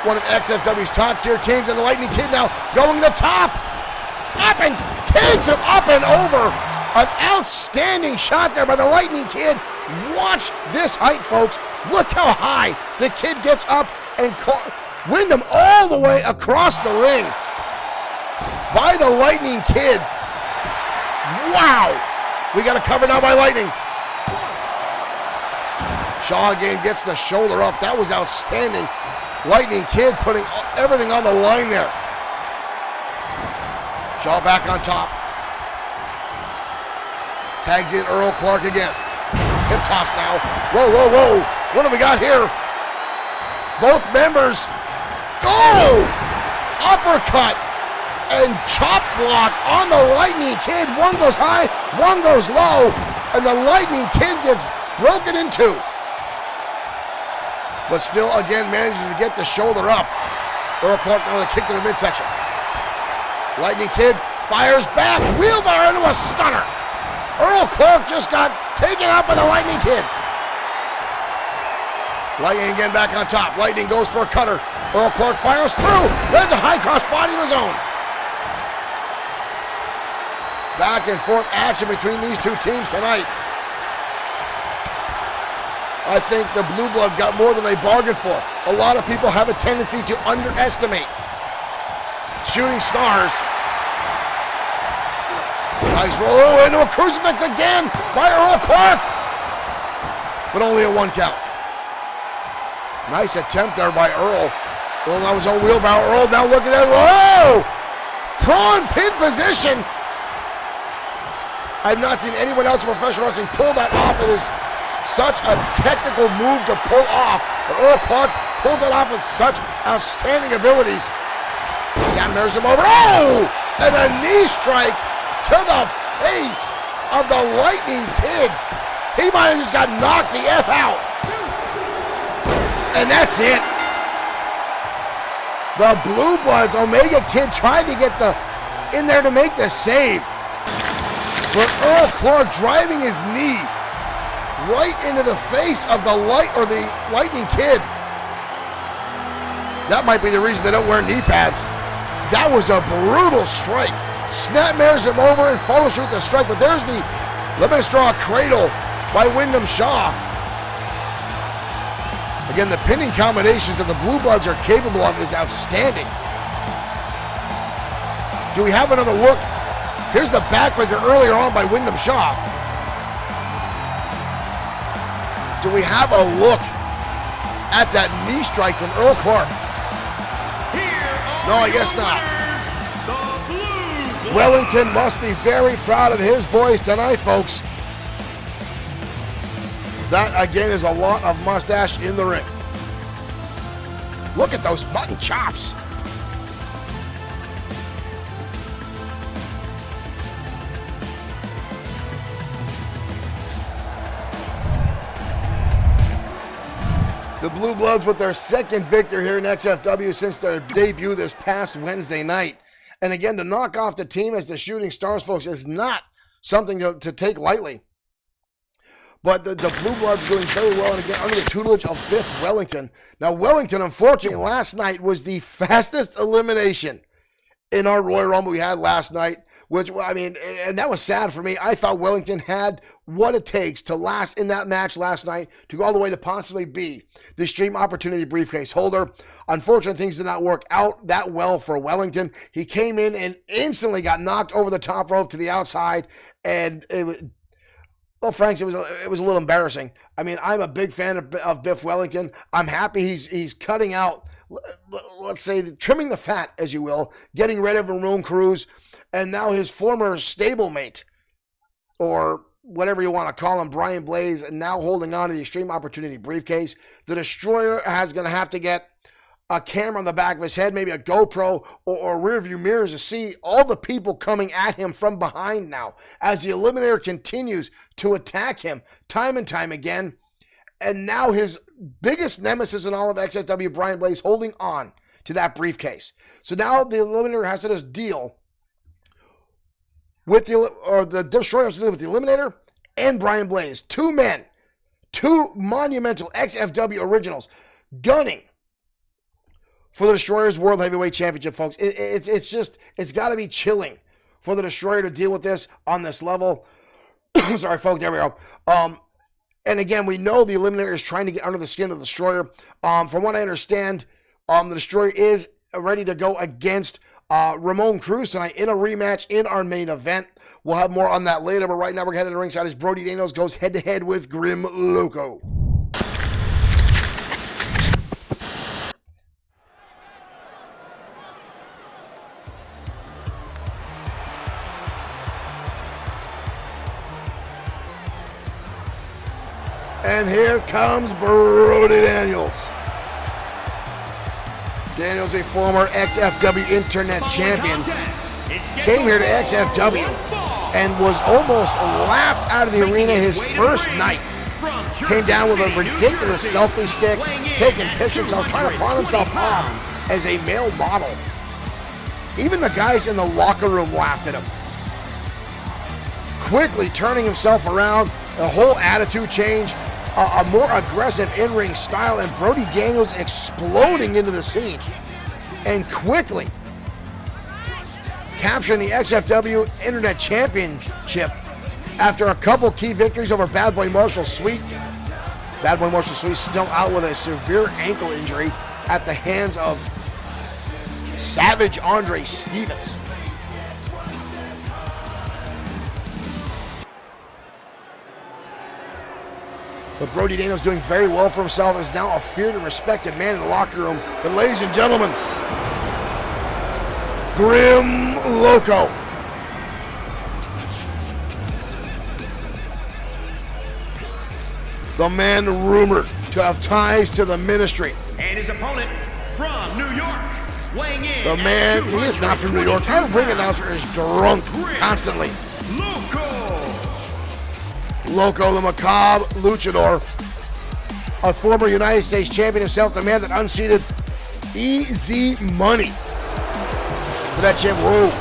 one of XFW's top tier teams, and the Lightning Kid now going to the top. Up and takes him up and over. An outstanding shot there by the Lightning Kid. Watch this height, folks. Look how high the kid gets up and Wyndham all the way across the ring by the Lightning Kid. Wow. We got a cover now by Lightning. Shaw again gets the shoulder up. That was outstanding. Lightning Kid putting everything on the line there. Shaw back on top. Tags in Earl Clark again. Hip toss now. Whoa, whoa, whoa. What have we got here? Both members. Oh! Uppercut and chop block on the Lightning Kid. One goes high, one goes low, and the Lightning Kid gets broken in two. But still, again, manages to get the shoulder up. Earl Clark now with a kick to the midsection. Lightning Kid fires back, wheelbarrow into a stunner. Earl Clark just got taken out by the Lightning Kid. Lightning again back on top. Lightning goes for a cutter. Earl Clark fires through. There's a high cross body of his own. Back and forth action between these two teams tonight. I think the Blue Bloods got more than they bargained for. A lot of people have a tendency to underestimate shooting stars. Nice roll into a crucifix again by Earl Clark. But only a 1 count. Nice attempt there by Earl. Earl now his own wheelbarrow. Earl now looking at it. Whoa! Prawn pin position. I've not seen anyone else in professional wrestling pull that off. It is such a technical move to pull off. But Earl Clark pulls it off with such outstanding abilities. Scott mirrors him over. Oh! And a knee strike to the face of the Lightning Kid. He might have just got knocked the F out. And that's it. The Blue Bloods, Omega Kid tried to get in there to make the save. But Earl Clark driving his knee right into the face of the Lightning Kid. That might be the reason they don't wear knee pads. That was a brutal strike. Snapmares him over and follows through with the strike, but there's the lemon straw cradle by Wyndham Shaw. Again, the pinning combinations that the Blue Bloods are capable of is outstanding. Do we have another look? Here's the backbreaker earlier on by Wyndham Shaw. Do we have a look at that knee strike from Earl Clark? No, I guess not. Wellington must be very proud of his boys tonight, folks. That, again, is a lot of mustache in the ring. Look at those mutton chops. The Blue Bloods with their second victory here in XFW since their debut this past Wednesday night. And again, to knock off the team as the Shooting Stars, folks, is not something to take lightly. But the Blue Bloods doing very well, and again, under the tutelage of Biff Wellington. Now, Wellington, unfortunately, last night was the fastest elimination in our Royal Rumble we had last night, which, I mean, and that was sad for me. I thought Wellington had what it takes to last in that match last night, to go all the way to possibly be the Stream Opportunity briefcase holder. Unfortunately, things did not work out that well for Wellington. He came in and instantly got knocked over the top rope to the outside, and it was, well, Franks, it was a little embarrassing. I mean, I'm a big fan of Biff Wellington. I'm happy he's cutting out, let's say, trimming the fat, as you will, getting rid of Ramon Cruz, and now his former stablemate, or whatever you want to call him, Brian Blaze, now holding on to the Extreme Opportunity briefcase. The Destroyer is going to have to get a camera on the back of his head, maybe a GoPro or rear view mirrors to see all the people coming at him from behind now as the Eliminator continues to attack him time and time again. And now his biggest nemesis in all of XFW, Brian Blaze, holding on to that briefcase. So now the Eliminator has to just deal with the Destroyer has to deal with the Eliminator and Brian Blaze. Two men, two monumental XFW originals gunning for the Destroyer's World Heavyweight Championship, folks. It's got to be chilling for the Destroyer to deal with this on this level. Sorry, folks, there we go. And again, we know the Eliminator is trying to get under the skin of the Destroyer. From what I understand, the Destroyer is ready to go against Ramon Cruz tonight in a rematch in our main event. We'll have more on that later, but right now we're headed to ringside as Brody Daniels goes head-to-head with Grim Loco. And here comes Brody Daniels. Daniels, a former XFW Internet Champion, came here to XFW and was almost laughed out of the arena his first night. Came down with a ridiculous selfie stick, taking pictures of himself, trying to pawn himself off as a male model. Even the guys in the locker room laughed at him. Quickly turning himself around, a whole attitude change, a more aggressive in-ring style, and Brody Daniels exploding into the scene. And quickly capturing the XFW Internet Championship after a couple key victories over Bad Boy Marshall Sweet. Bad Boy Marshall Sweet still out with a severe ankle injury at the hands of Savage Andre Stevens. But Brody Daniels doing very well for himself, is now a feared and respected man in the locker room. But ladies and gentlemen, Grim Loco. The man rumored to have ties to the ministry. And his opponent from New York, weighing in. The man, he is not from New York. Our ring announcer is drunk constantly. Loco, the macabre luchador, a former United States champion himself, the man that unseated Easy Money for that champ. Whoa.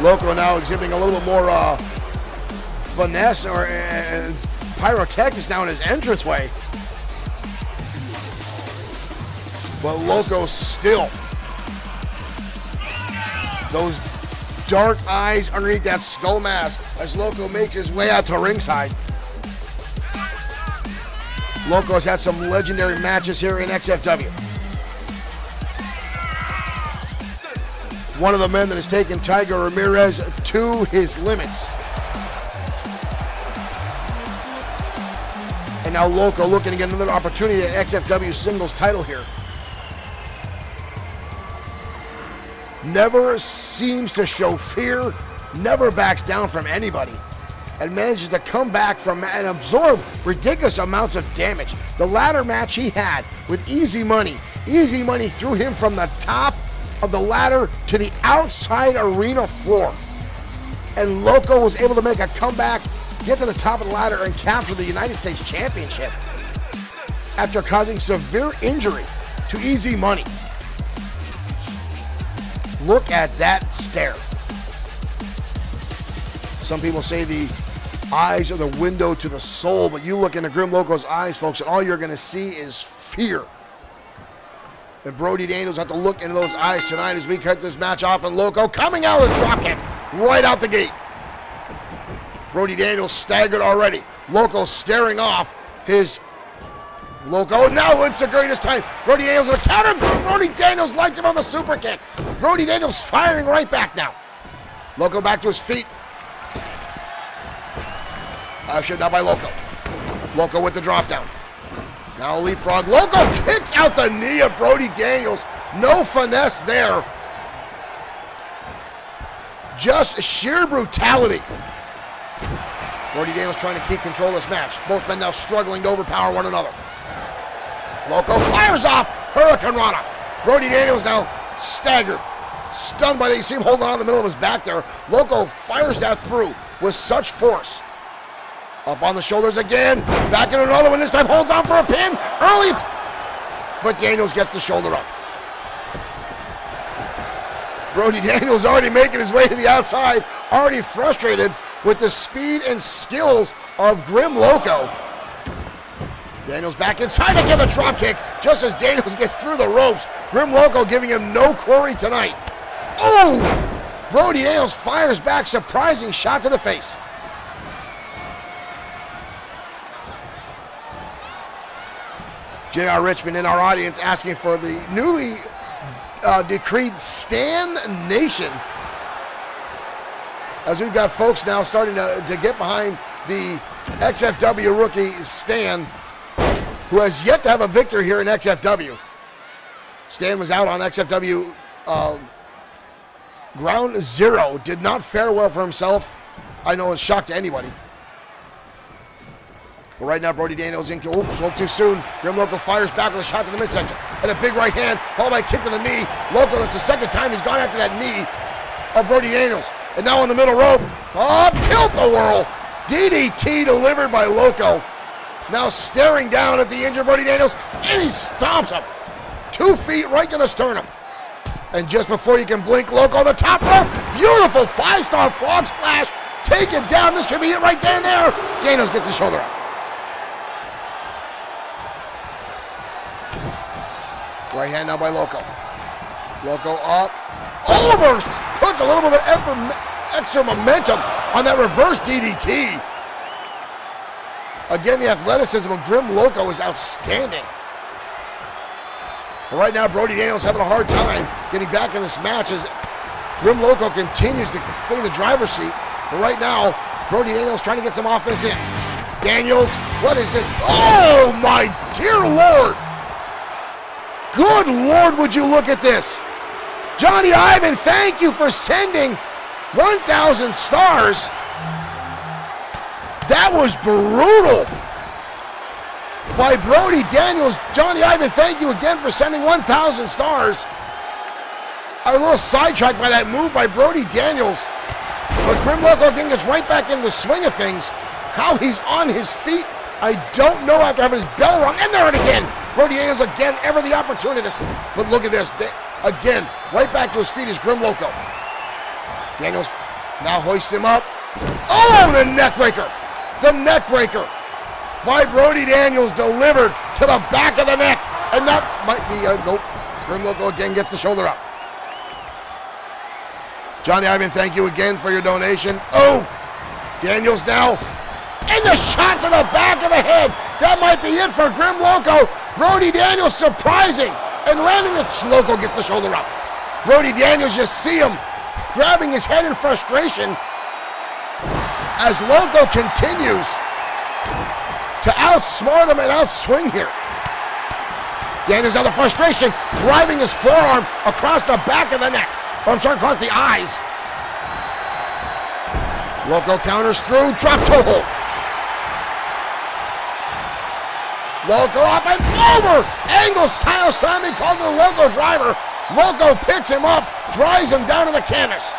Loco now exhibiting a little bit more finesse or pyrotechnics now in his entranceway. But Loco still, those dark eyes underneath that skull mask as Loco makes his way out to ringside. Loco has had some legendary matches here in XFW. One of the men that has taken Tiger Ramirez to his limits. And now Loco looking to get another opportunity at XFW singles title here. Never seems to show fear, never backs down from anybody, and manages to come back from and absorb ridiculous amounts of damage. The ladder match he had with Easy Money threw him from the top of the ladder to the outside arena floor. And Loco was able to make a comeback, get to the top of the ladder, and capture the United States Championship after causing severe injury to Easy Money. Look at that stare. Some people say the eyes are the window to the soul, but you look into Grim Loco's eyes, folks, and all you're going to see is fear. And Brody Daniels have to look into those eyes tonight as we cut this match off, and Loco coming out with a dropkick right out the gate. Brody Daniels staggered already. Loco staring off his Loco. Now it's the greatest time. Brody Daniels with a counter. Brody Daniels lights him on the super kick. Brody Daniels firing right back now. Loco back to his feet. Ushered now by Loco. Loco with the drop down. Now leapfrog. Loco kicks out the knee of Brody Daniels. No finesse there. Just sheer brutality. Brody Daniels trying to keep control of this match. Both men now struggling to overpower one another. Loco fires off Hurricane Rana. Brody Daniels now staggered, stunned by that. You see him holding on in the middle of his back there. Loco fires that through with such force. Up on the shoulders again. Back in another one. This time holds on for a pin. Early. But Daniels gets the shoulder up. Brody Daniels already making his way to the outside. Already frustrated with the speed and skills of Grim Loco. Daniels back inside to get a drop kick just as Daniels gets through the ropes. Grim Loco giving him no quarry tonight. Oh! Brody Daniels fires back, surprising shot to the face. J.R. Richmond in our audience asking for the newly decreed Stan Nation. As we've got folks now starting to get behind the XFW rookie Stan, who has yet to have a victory here in XFW. Stan was out on XFW Ground Zero, did not fare well for himself. I know it's a shock to anybody. But right now, Brody Daniels in. Oops, spoke too soon. Grim Loco fires back with a shot to the midsection. And a big right hand, followed by a kick to the knee. Loco, that's the second time he's gone after that knee of Brody Daniels. And now on the middle rope. Oh, tilt-a-whirl. DDT delivered by Loco. Now staring down at the injured Brody Daniels. And he stomps him. 2 feet right to the sternum. And just before you can blink, Loco on the top rope. Beautiful 5-star frog splash. Take it down. This could be it right there and there. Daniels gets the shoulder up. Right hand now by Loco. Loco up. Over! Puts a little bit of extra momentum on that reverse DDT. Again, the athleticism of Grim Loco is outstanding. But right now, Brody Daniels having a hard time getting back in this match as Grim Loco continues to stay in the driver's seat. But right now, Brody Daniels trying to get some offense in. Daniels, what is this? Oh, my dear Lord. Good Lord, would you look at this. Johnny Ivan, thank you for sending 1,000 stars. That was brutal by Brody Daniels. Johnny Ivan, thank you again for sending 1,000 stars. I was a little sidetracked by that move by Brody Daniels. But Grim Loco again gets right back into the swing of things. How he's on his feet, I don't know after having his bell rung. And there it again. Brody Daniels again, ever the opportunist. But look at this. Again, right back to his feet is Grim Loco. Daniels now hoists him up. Oh, the neck breaker. The neck breaker by Brody Daniels delivered to the back of the neck. And that might be a nope. Grim Loco again gets the shoulder up. Johnny Ivan, thank you again for your donation. Oh, Daniels now. And the shot to the back of the head. That might be it for Grim Loco. Brody Daniels surprising. And landing the Loco gets the shoulder up. Brody Daniels, just see him grabbing his head in frustration as Loco continues to outsmart him and outswing here. Daniels out of frustration, driving his forearm across the back of the neck. Or I'm sorry, across the eyes. Loco counters through, drop toe hold. Loco up and over! Angle style slamming called to the Loco driver. Loco picks him up, drives him down to the canvas.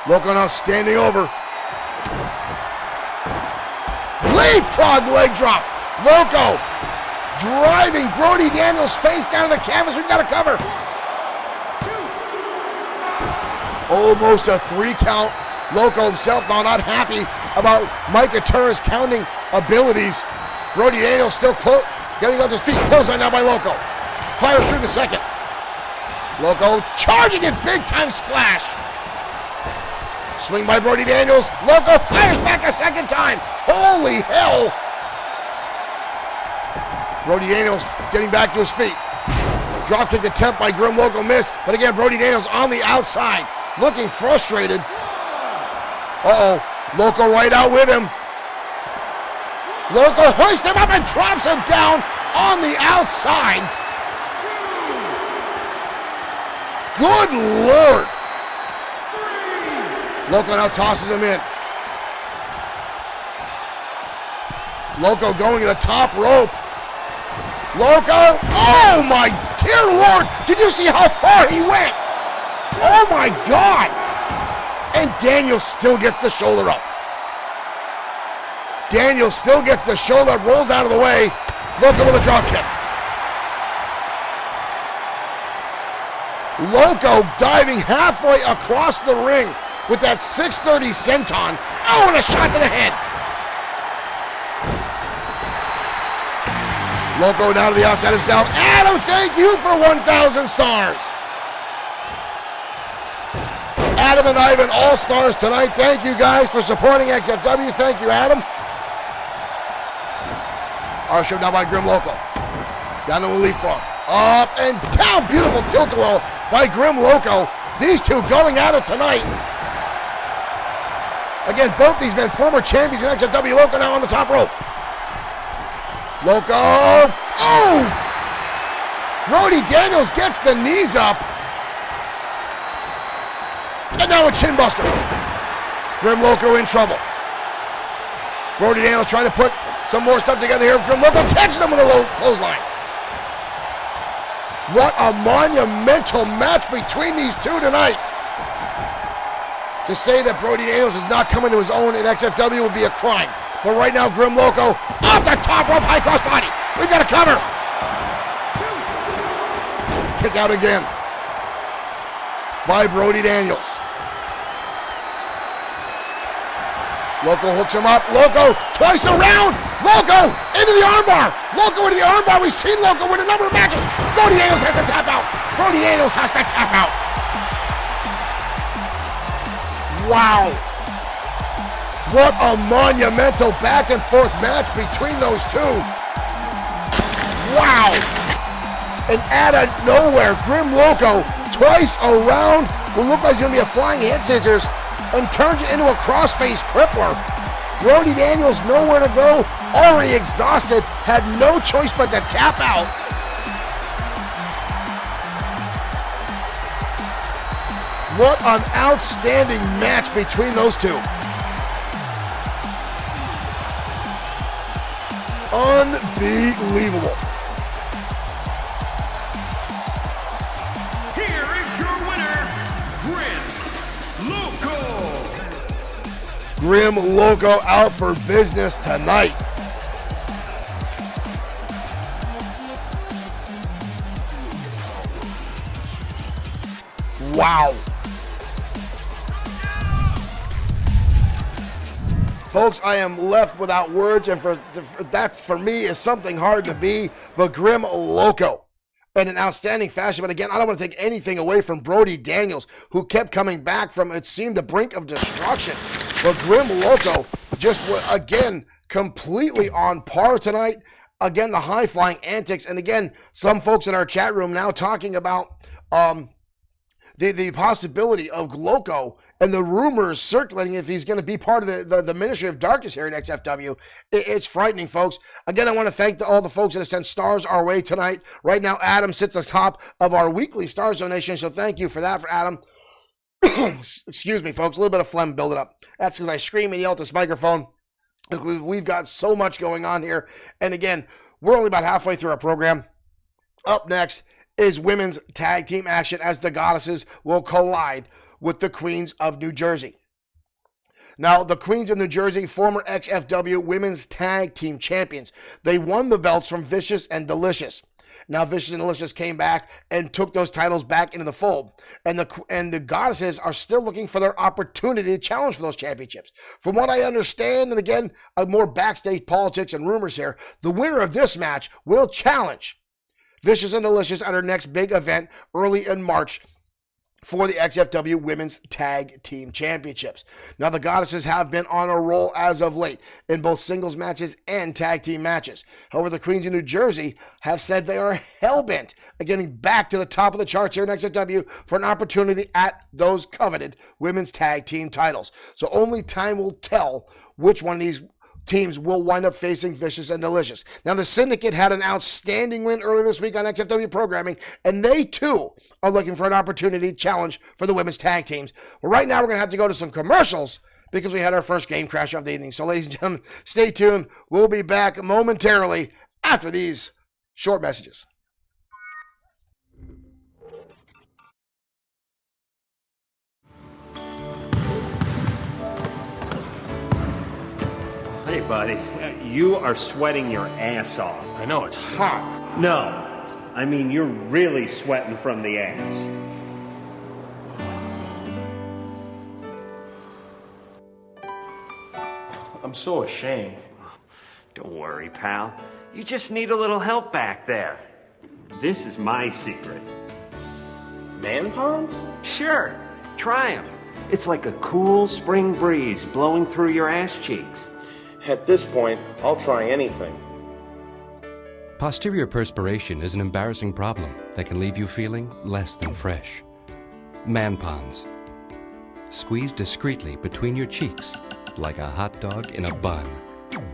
Loco now standing over. Leapfrog leg drop. Loco driving Brody Daniels face down to the canvas. We've got a cover. Almost a 3 count. Loco himself now not happy about Mike Atura's counting abilities. Brody Daniels still getting on his feet. Close on now by Loco. Fires through the second. Loco charging it, big time splash. Swing by Brody Daniels. Loco fires back a second time. Holy hell. Brody Daniels getting back to his feet. Drop kick attempt by Grim Loco missed. But again, Brody Daniels on the outside. Looking frustrated. Uh-oh. Loco right out with him. Loco hoists him up and drops him down on the outside. Good Lord. Loco now tosses him in. Loco going to the top rope. Loco, oh my dear Lord. Did you see how far he went? Oh my God. And Daniel still gets the shoulder up. Daniel still gets the shoulder up, rolls out of the way. Loco with a drop kick. Loco diving halfway across the ring with that 630 senton. Oh, and a shot to the head. Loco down to the outside himself. Adam, thank you for 1,000 stars. Adam and Ivan, all stars tonight. Thank you guys for supporting XFW. Thank you, Adam. Our show now by Grim Loco. Down to a leapfrog. Up and down. Beautiful tilt-a-whirl by Grim Loco. These two going at it tonight. Again, both these men former champions in XFW. Loco now on the top rope. Loco. Oh! Brody Daniels gets the knees up. And now a chin buster. Grim Loco in trouble. Brody Daniels trying to put some more stuff together here. Grim Loco catches him with a low clothesline. What a monumental match between these two tonight. To say that Brody Daniels is not coming to his own in XFW would be a crime. But right now, Grim Loco off the top rope, high cross body. We've got a cover. Kick out again by Brody Daniels. Loco hooks him up. Loco twice around. Loco into the armbar. Loco into the armbar. We've seen Loco win a number of matches. Brody Daniels has to tap out. Brody Daniels has to tap out. Wow. What a monumental back and forth match between those two. Wow. And out of nowhere, Grim Loco twice around will look like it's going to be a flying head scissors and turns it into a crossface crippler. Brody Daniels nowhere to go, already exhausted, had no choice but to tap out. What an outstanding match between those two. Unbelievable. Here is your winner, Grim Loco. Grim Loco out for business tonight. Wow. Folks, I am left without words, and that for me is something hard to be, but Grim Loco in an outstanding fashion. But again, I don't want to take anything away from Brody Daniels, who kept coming back from, it seemed, the brink of destruction. But Grim Loco just, again, completely on par tonight. Again, the high-flying antics. And again, some folks in our chat room now talking about the possibility of Loco and the rumors circulating if he's going to be part of the Ministry of Darkness here at XFW. It's frightening, folks. Again, I want to thank all the folks that have sent stars our way tonight. Right now, Adam sits atop of our weekly stars donation, so thank you for that, for Adam. Excuse me, folks. A little bit of phlegm building up. That's because I scream and yell at this microphone. We've got so much going on here. And again, we're only about halfway through our program. Up next is women's tag team action as the Goddesses will collide with the Queens of New Jersey. Now, the Queens of New Jersey, former XFW women's tag team champions. They won the belts from Vicious and Delicious. Now, Vicious and Delicious came back and took those titles back into the fold. And the Goddesses are still looking for their opportunity to challenge for those championships. From what I understand, and again, more backstage politics and rumors here, the winner of this match will challenge Vicious and Delicious at our next big event early in March for the XFW Women's Tag Team Championships. Now, the Goddesses have been on a roll as of late in both singles matches and tag team matches. However, the Queens of New Jersey have said they are hell-bent on getting back to the top of the charts here in XFW for an opportunity at those coveted women's tag team titles. So only time will tell which one of these teams will wind up facing Vicious and Delicious. Now, the Syndicate had an outstanding win earlier this week on XFW programming, and they too are looking for an opportunity challenge for the women's tag teams. But right now, we're going to have to go to some commercials because we had our first game crash of the evening. So, ladies and gentlemen, stay tuned. We'll be back momentarily after these short messages. Hey, buddy, you are sweating your ass off. I know, it's hot. No, I mean you're really sweating from the ass. I'm so ashamed. Don't worry, pal. You just need a little help back there. This is my secret. Man ponds? Sure, try them. It's like a cool spring breeze blowing through your ass cheeks. At this point, I'll try anything. Posterior perspiration is an embarrassing problem that can leave you feeling less than fresh. Man ponds. Squeeze discreetly between your cheeks like a hot dog in a bun.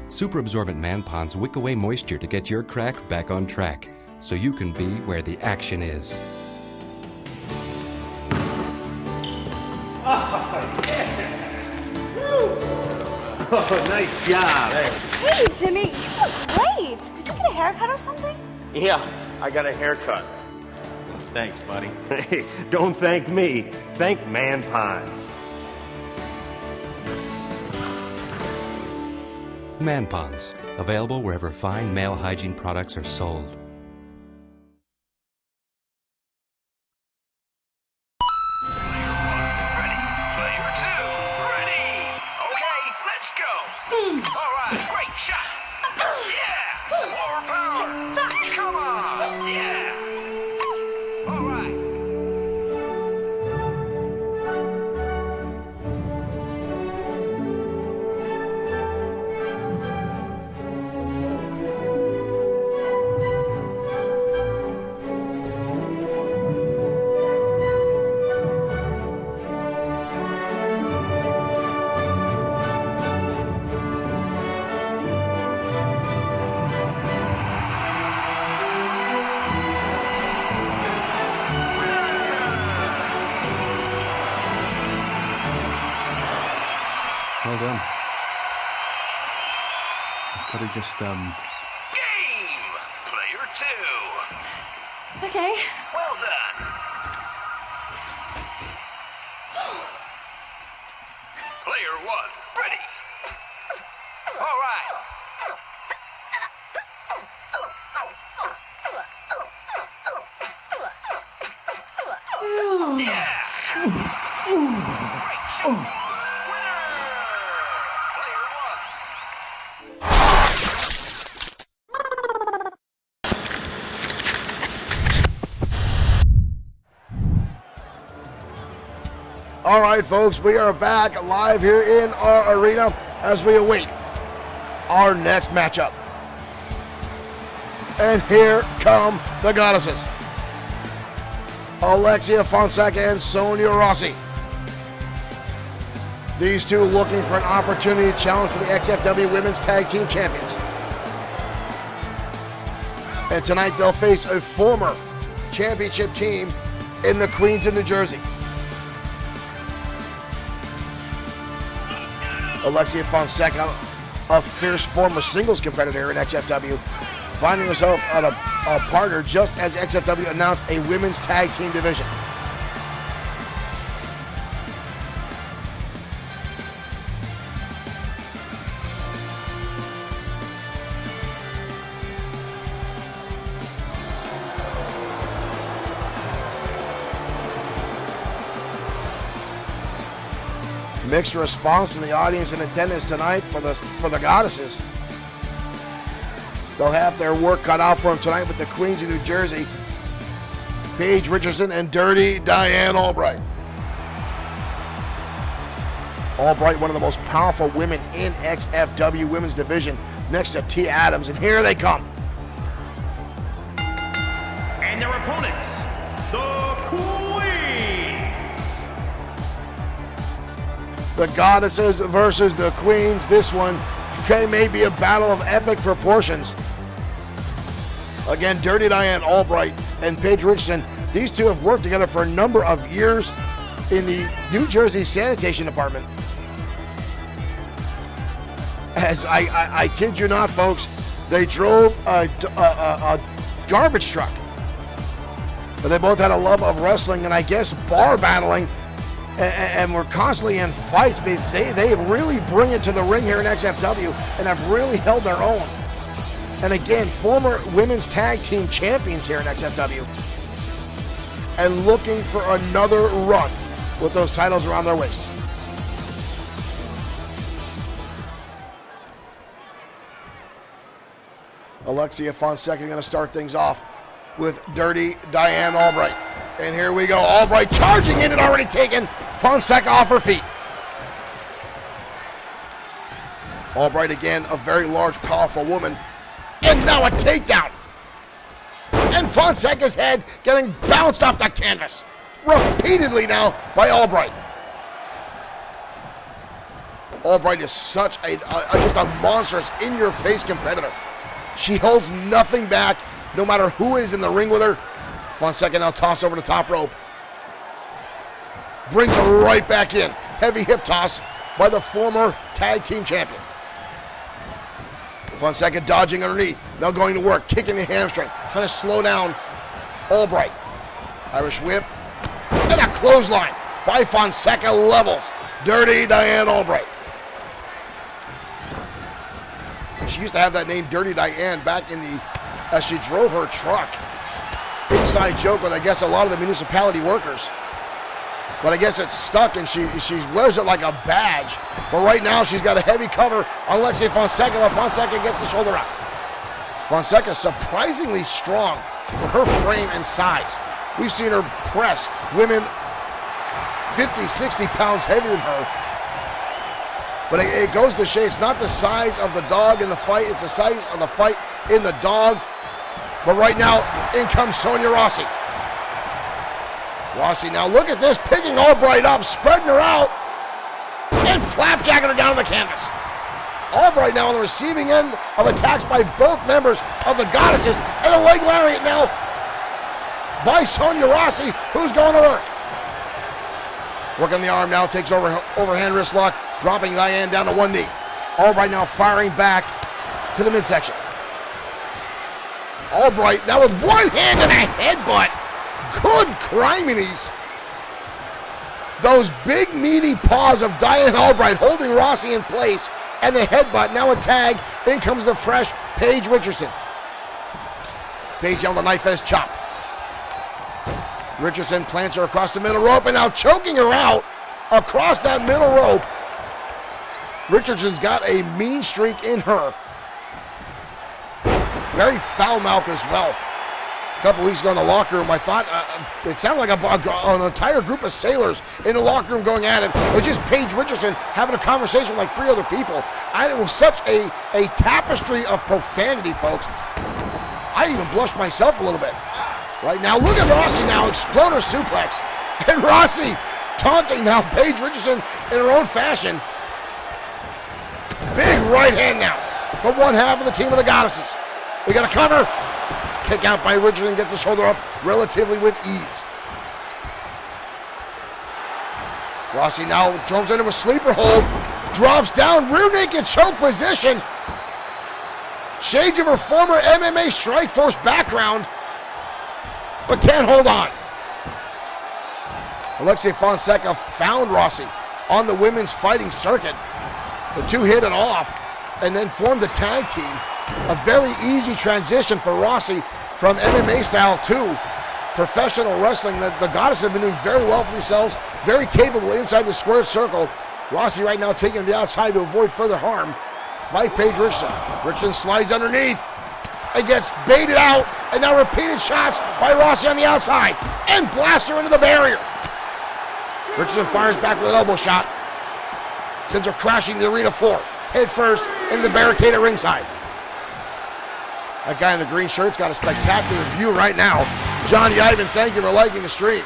Super absorbent man ponds wick away moisture to get your crack back on track so you can be where the action is. Oh, nice job. Hey, Jimmy, you look great. Did you get a haircut or something? Yeah, I got a haircut. Thanks, buddy. Hey, don't thank me. Thank Man Ponds. Man Ponds, available wherever fine male hygiene products are sold. Well done. I've got to just, Game! Player 2. Okay. Well done. Player 1, ready. All right. Yeah. Great shot. Winner. Player 1. All right, folks, we are back live here in our arena as we await our next matchup. And here come the goddesses, Alexia Fonseca and Sonia Rossi. These two looking for an opportunity to challenge for the XFW Women's Tag Team Champions. And tonight they'll face a former championship team in the Queens of New Jersey. Alexia Fonseca, a fierce former singles competitor in XFW, finding herself at a partner just as XFW announced a women's tag team division. Mixed response from the audience in attendance tonight for the goddesses. They'll have their work cut out for them tonight with the Queens of New Jersey, Paige Richardson and Dirty Diane Albright. Albright, one of the most powerful women in XFW women's division, next to Tia Adams, and here they come. And their opponents, the Queens. The goddesses versus the queens. This one may be a battle of epic proportions. Again, Dirty Diane Albright and Paige Richardson, these two have worked together for a number of years in the New Jersey Sanitation Department. As I kid you not, folks, they drove a garbage truck. But they both had a love of wrestling and I guess bar battling, and were constantly in fights. They really bring it to the ring here in XFW and have really held their own. And again, former women's tag team champions here in XFW and looking for another run with those titles around their waists. Alexia Fonseca going to start things off with Dirty Diane Albright. And here we go. Albright charging in and already taken Fonseca off her feet. Albright again, a very large, powerful woman. And now a takedown. And Fonseca's head getting bounced off the canvas repeatedly now by Albright. Albright is such just a monstrous, in-your-face competitor. She holds nothing back, no matter who is in the ring with her. Fonseca now toss over the top rope. Brings her right back in. Heavy hip toss. by the former tag team champion. Fonseca dodging underneath. Now going to work, kicking the hamstring. Trying to slow down Albright. Irish whip. And a clothesline by Fonseca levels Dirty Diane Albright. She used to have that name Dirty Diane back in the, as she drove her truck. Inside joke with, I guess, a lot of the municipality workers. But I guess it's stuck and she wears it like a badge. But right now she's got a heavy cover on Alexia Fonseca, but Fonseca gets the shoulder up. Fonseca surprisingly strong for her frame and size. We've seen her press women 50, 60 pounds heavier than her. But it goes to show it's not the size of the dog in the fight, it's the size of the fight in the dog. But right now, in comes Sonia Rossi. Rossi now, look at this, picking Albright up, spreading her out, and flapjacking her down on the canvas. Albright now on the receiving end of attacks by both members of the Goddesses, and a leg lariat now by Sonia Rossi, who's going to work. Working the arm now, takes overhand wrist lock, dropping Diane down to one knee. Albright now firing back to the midsection. Albright now with one hand and a headbutt. Good criminies. Those big meaty paws of Diane Albright holding Rossi in place, and the headbutt, now a tag. In comes the fresh Paige Richardson. Paige on the knife edge chop. Richardson plants her across the middle rope and now choking her out across that middle rope. Richardson's got a mean streak in her. Very foul-mouthed as well. A couple weeks ago in the locker room, I thought it sounded like an entire group of sailors in the locker room going at it. It was just Paige Richardson having a conversation with like three other people. It was such a tapestry of profanity, folks. I even blushed myself a little bit. Right now, look at Rossi now, exploder suplex. And Rossi taunting now Paige Richardson in her own fashion. Big right hand now from one half of the team of the Goddesses. We got a cover. Kick out by Richardson, gets the shoulder up relatively with ease. Rossi now drops into a sleeper hold, drops down, rear naked choke position. Shades of her former MMA Strikeforce background, but can't hold on. Alexia Fonseca found Rossi on the women's fighting circuit. The two hit it off and then formed a tag team. A very easy transition for Rossi from MMA style to professional wrestling. The Goddesses have been doing very well for themselves, very capable inside the squared circle. Rossi right now taking to the outside to avoid further harm by Paige Richardson. Richardson slides underneath and gets baited out, and now repeated shots by Rossi on the outside and blast her into the barrier. Richardson fires back with an elbow shot, sends her crashing to the arena floor, head first into the barricade at ringside. That guy in the green shirt's got a spectacular view right now. Johnny Ivan, thank you for liking the stream.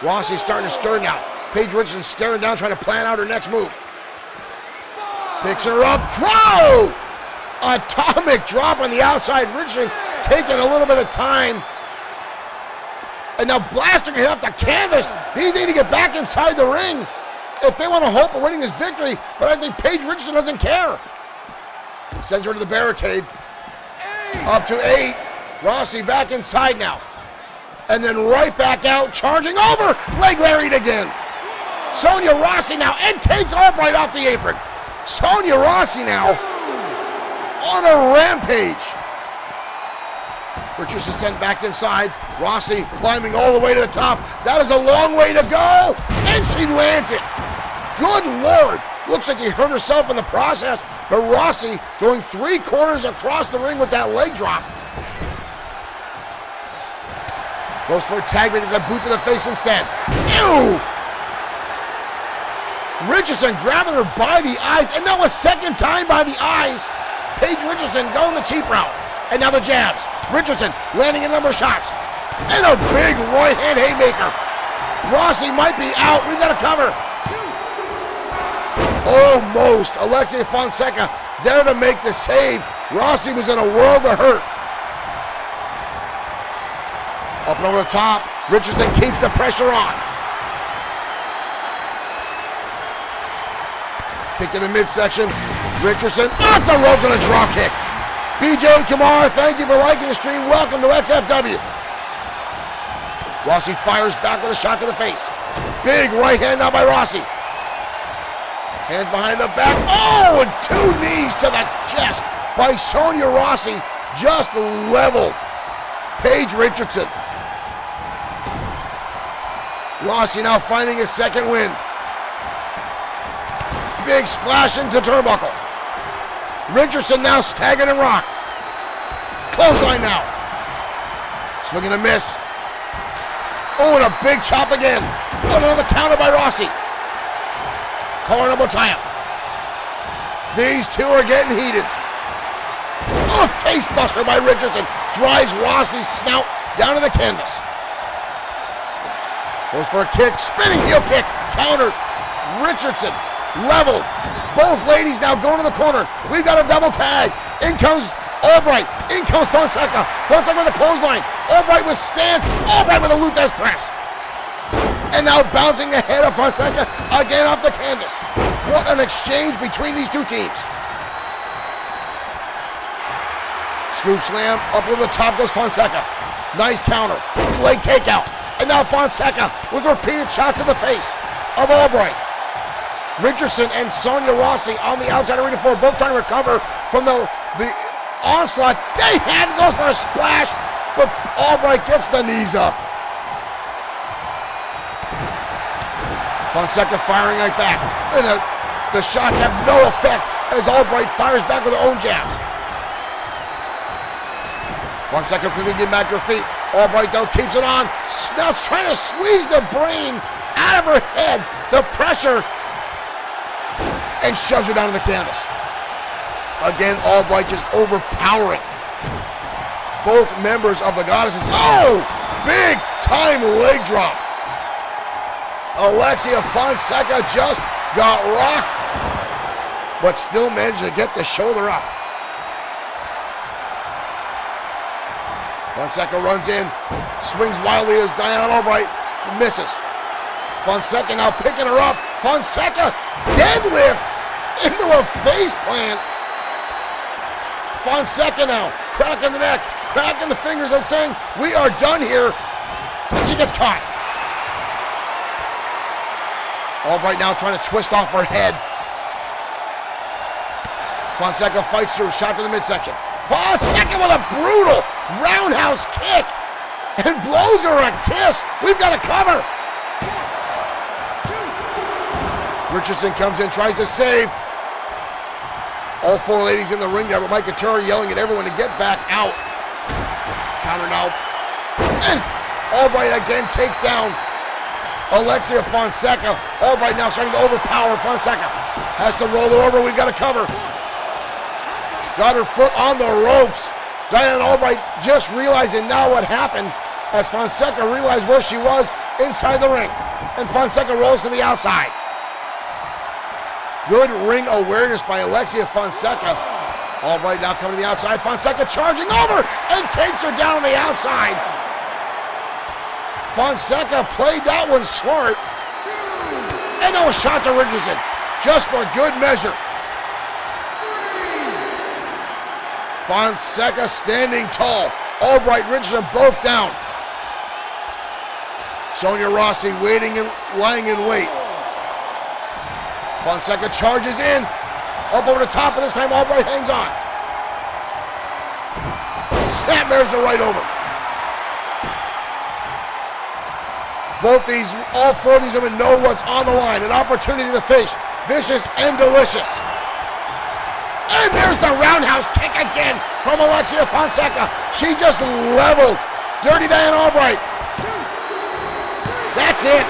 Rossi starting to stir now. Paige Richardson staring down, trying to plan out her next move. Picks her up, throw! Atomic drop on the outside. Richardson taking a little bit of time. And now blasting it off the canvas. These need to get back inside the ring if they want to hope of winning this victory. But I think Paige Richardson doesn't care. Sends her to the barricade. Up to 8. Rossi back inside now. And then right back out, charging over. Leg lariat again. Sonia Rossi now, and takes Albright off the apron. Sonia Rossi now on a rampage. Richardson sent back inside. Rossi climbing all the way to the top. That is a long way to go. And she lands it. Good Lord. Looks like he hurt herself in the process. But Rossi going 3/4 across the ring with that leg drop. Goes for a tag, but it's a boot to the face instead. Ew! Richardson grabbing her by the eyes, and now a second time by the eyes. Paige Richardson going the cheap route. And now the jabs. Richardson landing a number of shots. And a big right hand haymaker. Rossi might be out. We've got to cover. Almost. Alexia Fonseca there to make the save. Rossi was in a world of hurt. Up and over the top. Richardson keeps the pressure on. Kick to the midsection. Richardson off the ropes on a drop kick. BJ Kamar, thank you for liking the stream. Welcome to XFW. Rossi fires back with a shot to the face. Big right hand now by Rossi. Hands behind the back. Oh, and 2 knees to the chest by Sonya Rossi. Just leveled Paige Richardson. Rossi now finding his second win. Big splash into turnbuckle. Richardson now staggered and rocked. Clothesline now. Swinging a miss. Oh, and a big chop again. Oh, another counter by Rossi. Collar elbow tie-up. These two are getting heated. Oh, a face buster by Richardson. Drives Rossi's snout down to the canvas. Goes for a kick. Spinning heel kick. Counters. Richardson leveled. Both ladies now going to the corner. We've got a double tag. In comes Albright. In comes Fonseca. Fonseca with a clothesline. Albright withstands. Albright with a Luthez press. And now bouncing the head of Fonseca again off the canvas. What an exchange between these two teams. Scoop slam. Up over the top goes Fonseca. Nice counter. Leg takeout. And now Fonseca with repeated shots in the face of Albright. Richardson and Sonya Rossi on the outside arena floor, both trying to recover from the onslaught. They had goes for a splash, but Albright gets the knees up. Fonseca firing right back. And the shots have no effect as Albright fires back with her own jabs. Fonseca quickly getting back to her feet. Albright though keeps it on. Now trying to squeeze the brain out of her head. The pressure. And shoves her down to the canvas. Again, Albright just overpowering both members of the Goddesses. Oh! Big time leg drop. Alexia Fonseca just got rocked, but still managed to get the shoulder up. Fonseca runs in, swings wildly as Diana Albright misses. Fonseca now picking her up. Fonseca deadlift into a face plant. Fonseca now cracking the neck, cracking the fingers and saying, we are done here. And she gets caught. Albright now trying to twist off her head. Fonseca fights through, shot to the midsection. Fonseca with a brutal roundhouse kick and blows her a kiss. We've got to cover. Richardson comes in, tries to save. All 4 ladies in the ring there, but Mike Couture yelling at everyone to get back out. Counter now. And Albright again takes down Alexia Fonseca. Albright now starting to overpower Fonseca. Has to roll her over, we've got to cover. Got her foot on the ropes. Diana Albright just realizing now what happened as Fonseca realized where she was inside the ring. And Fonseca rolls to the outside. Good ring awareness by Alexia Fonseca. Albright now coming to the outside. Fonseca charging over and takes her down on the outside. Fonseca played that one smart. And now a shot to Richardson, just for good measure. Fonseca standing tall. Albright, Richardson both down. Sonya Rossi waiting and lying in wait. Fonseca charges in. Up over the top, and this time Albright hangs on. Snapmares her right over. All 4 of these women know what's on the line. An opportunity to face vicious and delicious. And there's the roundhouse kick again from Alexia Fonseca. She just leveled Dirty Diana Albright. That's it.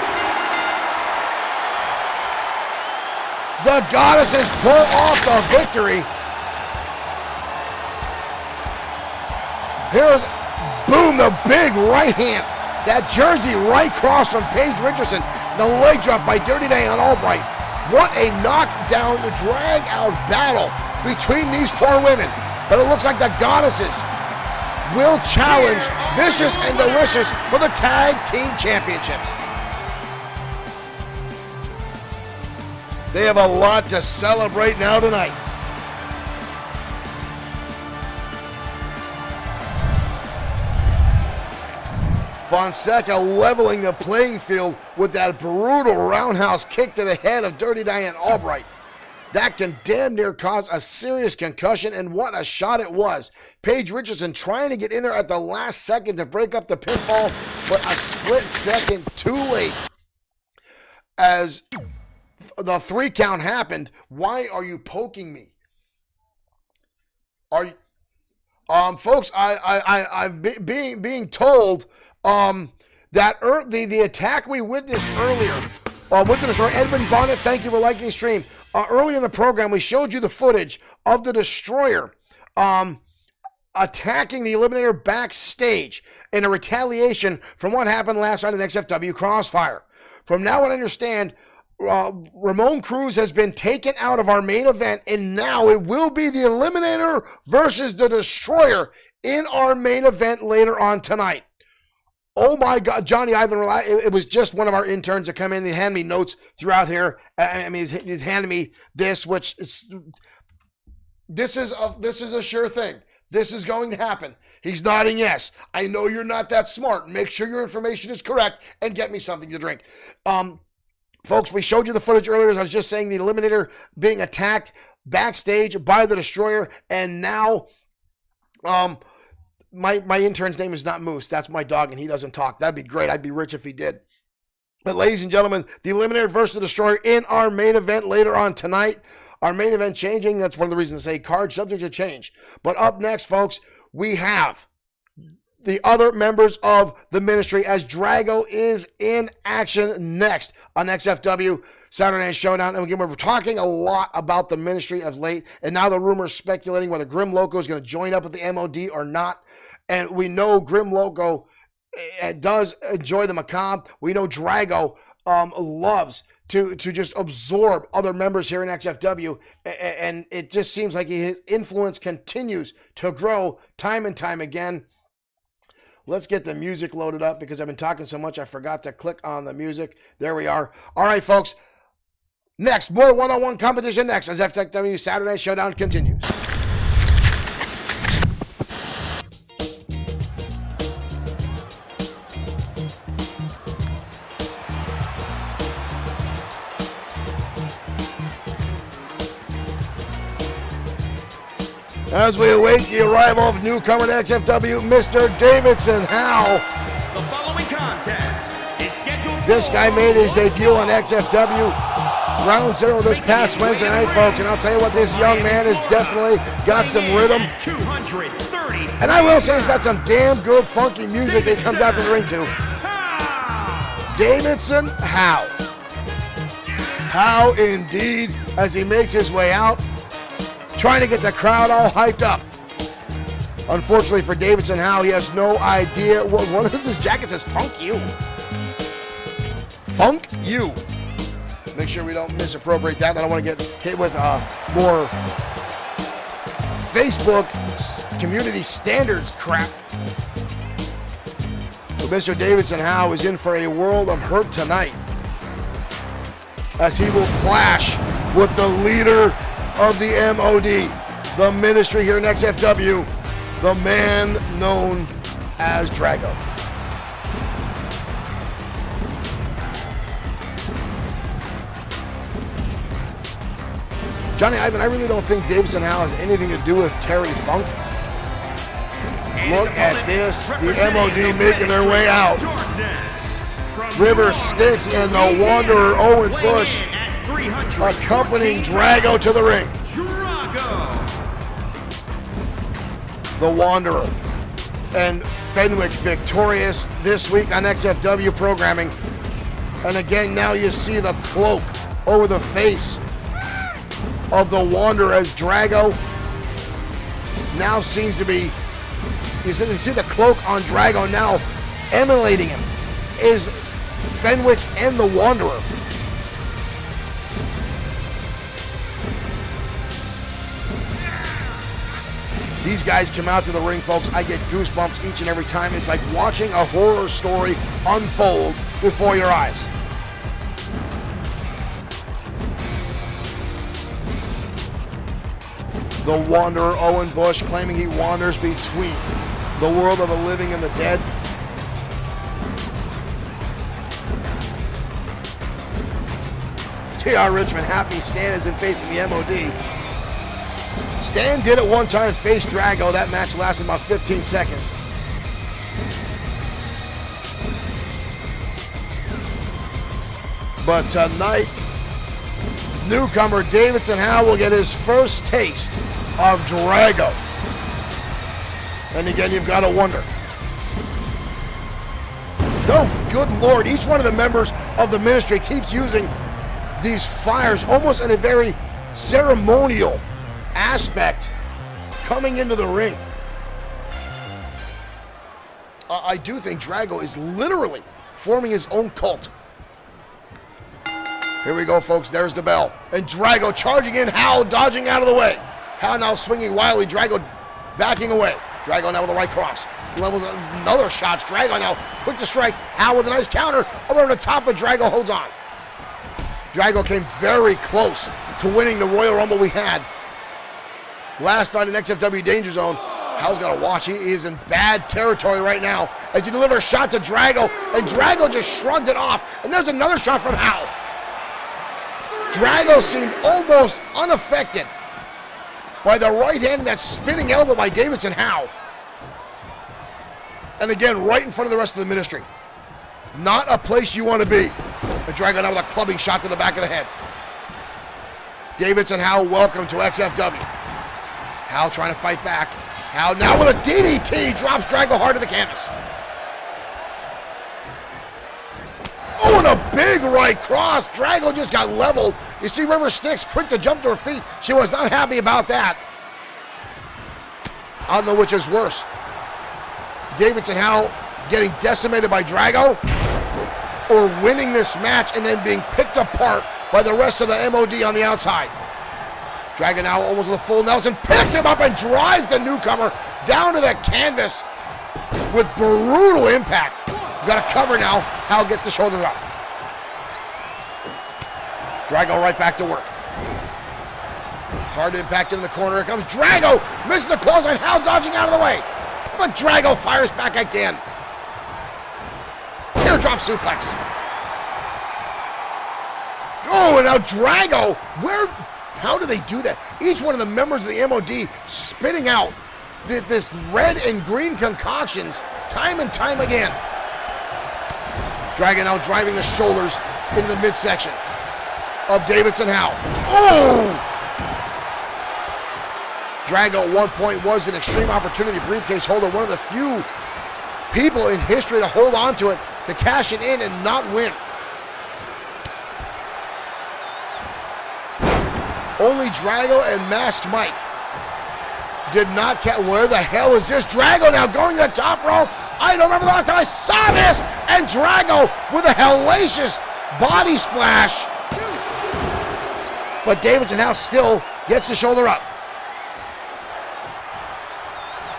The Goddesses pull off the victory. Here's, boom, the big right hand. That Jersey right cross from Paige Richardson. The leg drop by Dirty Diana Albright. What a knockdown, drag out battle between these 4 women. But it looks like the Goddesses will challenge Vicious and Delicious for the Tag Team Championships. They have a lot to celebrate now tonight. Fonseca leveling the playing field with that brutal roundhouse kick to the head of Dirty Diane Albright. That can damn near cause a serious concussion, and what a shot it was. Paige Richardson trying to get in there at the last second to break up the pinfall, but a split second too late. As the 3 count happened, why are you poking me? Are you, folks? I'm being told that the attack we witnessed earlier. Edmund Bonnet, thank you for liking the stream. Early in the program, we showed you the footage of the Destroyer attacking the Eliminator backstage in a retaliation from what happened last night in XFW Crossfire. From now what I understand, Ramon Cruz has been taken out of our main event, and now it will be the Eliminator versus the Destroyer in our main event later on tonight. Oh my God, Johnny Ivan, it was just one of our interns that come in. He handed me notes throughout here. I mean, he's handed me this, which this is a sure thing. This is going to happen. He's nodding yes. I know you're not that smart. Make sure your information is correct and get me something to drink. Folks, we showed you the footage earlier, as I was just saying, the Eliminator being attacked backstage by the Destroyer, and now my intern's name is not Moose. That's my dog, and he doesn't talk. That'd be great. I'd be rich if he did. But ladies and gentlemen, the Eliminator versus the Destroyer in our main event later on tonight. Our main event changing. That's one of the reasons to say card subject to change. But up next, folks, we have the other members of the ministry, as Drago is in action next on XFW Saturday Night Showdown. And again, we're talking a lot about the ministry of late, and now the rumors speculating whether Grim Loco is going to join up with the MOD or not. And we know Grim Loco does enjoy the macabre. We know Drago loves to just absorb other members here in XFW, and it just seems like his influence continues to grow time and time again. Let's get the music loaded up, because I've been talking so much I forgot to click on the music. There we are. All right, folks. Next, more one-on-one competition next as XFW Saturday Showdown continues. As we await the arrival of newcomer to XFW, Mr. Davidson Howe. The following contest is scheduled. This guy made his debut on XFW Ground Zero this past Wednesday night, folks, and I'll tell you what, this young man has definitely got some rhythm. And I will say he's got some damn good funky music that he comes out to the ring to. Davidson Howe. Howe indeed, as he makes his way out, trying to get the crowd all hyped up. Unfortunately for Davidson Howe, he has no idea what one of his jackets says, "Funk you." Funk you. Make sure we don't misappropriate that. I don't want to get hit with more Facebook community standards crap. But Mr. Davidson Howe is in for a world of hurt tonight, as he will clash with the leader of the MOD, the ministry here in XFW, the man known as Drago. Johnny Ivan, I really don't think Davidson Howe has anything to do with Terry Funk. Look at this, the MOD making their way out. River Styx and the Wanderer Owen Bush accompanying Drago to the ring. The Wanderer and Fenwick victorious this week on XFW programming. And again, now you see the cloak over the face of the Wanderer, as Drago now seems to be, you see the cloak on Drago now emulating him, is Fenwick and the Wanderer. These guys come out to the ring, folks. I get goosebumps each and every time. It's like watching a horror story unfold before your eyes. The wanderer Owen Bush, claiming he wanders between the world of the living and the dead. T.R. Richmond happy Stan isn't facing the MOD. Stan did at one time face Drago. That match lasted about 15 seconds. But tonight, newcomer Davidson Howe will get his first taste of Drago. And again, you've got to wonder. Oh, good Lord. Each one of the members of the ministry keeps using these fires almost in a very ceremonial aspect coming into the ring. I do think Drago is literally forming his own cult. Here we go, folks. There's the bell. And Drago charging in. Howe dodging out of the way. Howe now swinging wildly. Drago backing away. Drago now with the right cross. Levels another shot. Drago now quick to strike. Howe with a nice counter. Over on the top, but Drago holds on. Drago came very close to winning the Royal Rumble we had last night in XFW Danger Zone. Howe's got to watch. He is in bad territory right now as he delivers a shot to Drago, and Drago just shrugged it off. And there's another shot from Howe. Drago seemed almost unaffected by the right hand and that spinning elbow by Davidson Howe. And again, right in front of the rest of the ministry. Not a place you want to be. And Drago now with a clubbing shot to the back of the head. Davidson Howe, welcome to XFW. Howe trying to fight back. Howe now with a DDT, drops Drago hard to the canvas. Oh, and a big right cross. Drago just got leveled. You see River Styx quick to jump to her feet. She was not happy about that. I don't know which is worse. Davidson Howe getting decimated by Drago, or winning this match and then being picked apart by the rest of the MOD on the outside. Drago now almost with a full Nelson, picks him up and drives the newcomer down to the canvas with brutal impact. Got a cover now. Howe gets the shoulders up. Drago right back to work. Hard impact in the corner. Here comes Drago. Misses the clothesline. Howe dodging out of the way. But Drago fires back again. Teardrop suplex. Oh, and now Drago. How do they do that? Each one of the members of the MOD spitting out this red and green concoctions time and time again. Drago now driving the shoulders into the midsection of Davidson Howe. Oh! Drago at one point was an Extreme Opportunity briefcase holder, one of the few people in history to hold on to it, to cash it in and not win. Only Drago and Masked Mike did not catch. Where the hell is this? Drago now going to the top rope. I don't remember the last time I saw this. And Drago with a hellacious body splash. But Davidson now still gets the shoulder up.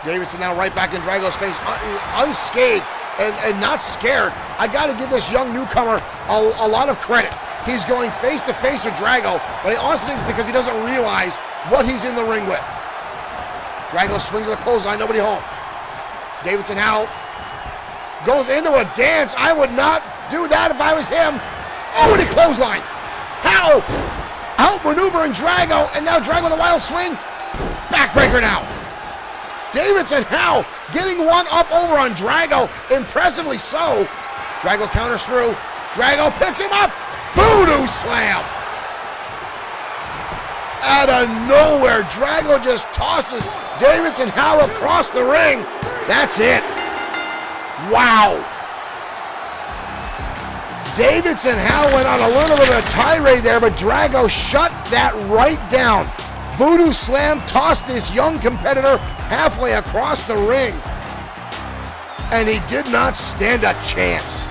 Davidson now right back in Drago's face, unscathed and not scared. I got to give this young newcomer a lot of credit. He's going face to face with Drago, but I honestly think it's because he doesn't realize what he's in the ring with. Drago swings to the clothesline, nobody home. Davidson Howe goes into a dance. I would not do that if I was him. Oh, and he clothesline. Howe outmaneuvering Drago, and now Drago with a wild swing. Backbreaker now. Davidson Howe getting one up over on Drago, impressively so. Drago counters through. Drago picks him up. Voodoo slam. Out of nowhere, Drago just tosses Davidson Howe across the ring. That's it. Wow. Davidson Howe went on a little bit of a tirade there, but Drago shut that right down. Voodoo slam tossed this young competitor halfway across the ring. And he did not stand a chance.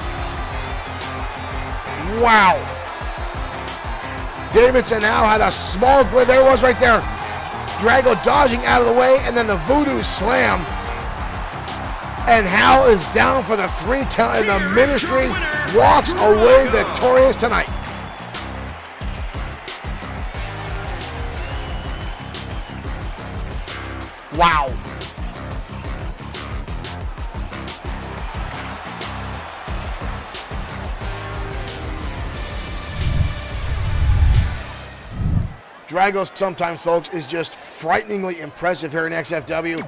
Wow. Davidson now had a small glitch. There it was right there. Drago dodging out of the way, and then the voodoo slam. And Howe is down for the 3 count, and the ministry walks away victorious tonight. Drago sometimes, folks, is just frighteningly impressive here in XFW.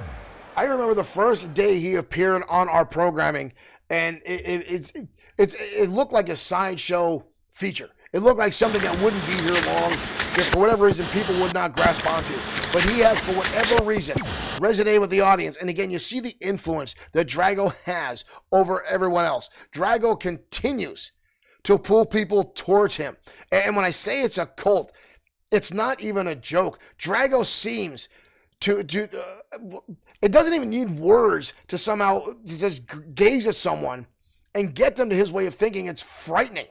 I remember the first day he appeared on our programming, and it looked like a sideshow feature. It looked like something that wouldn't be here long if for whatever reason people would not grasp onto. But he has, for whatever reason, resonated with the audience. And again, you see the influence that Drago has over everyone else. Drago continues to pull people towards him. And when I say it's a cult, it's not even a joke. Drago seems to it doesn't even need words to somehow just gaze at someone and get them to his way of thinking. It's frightening.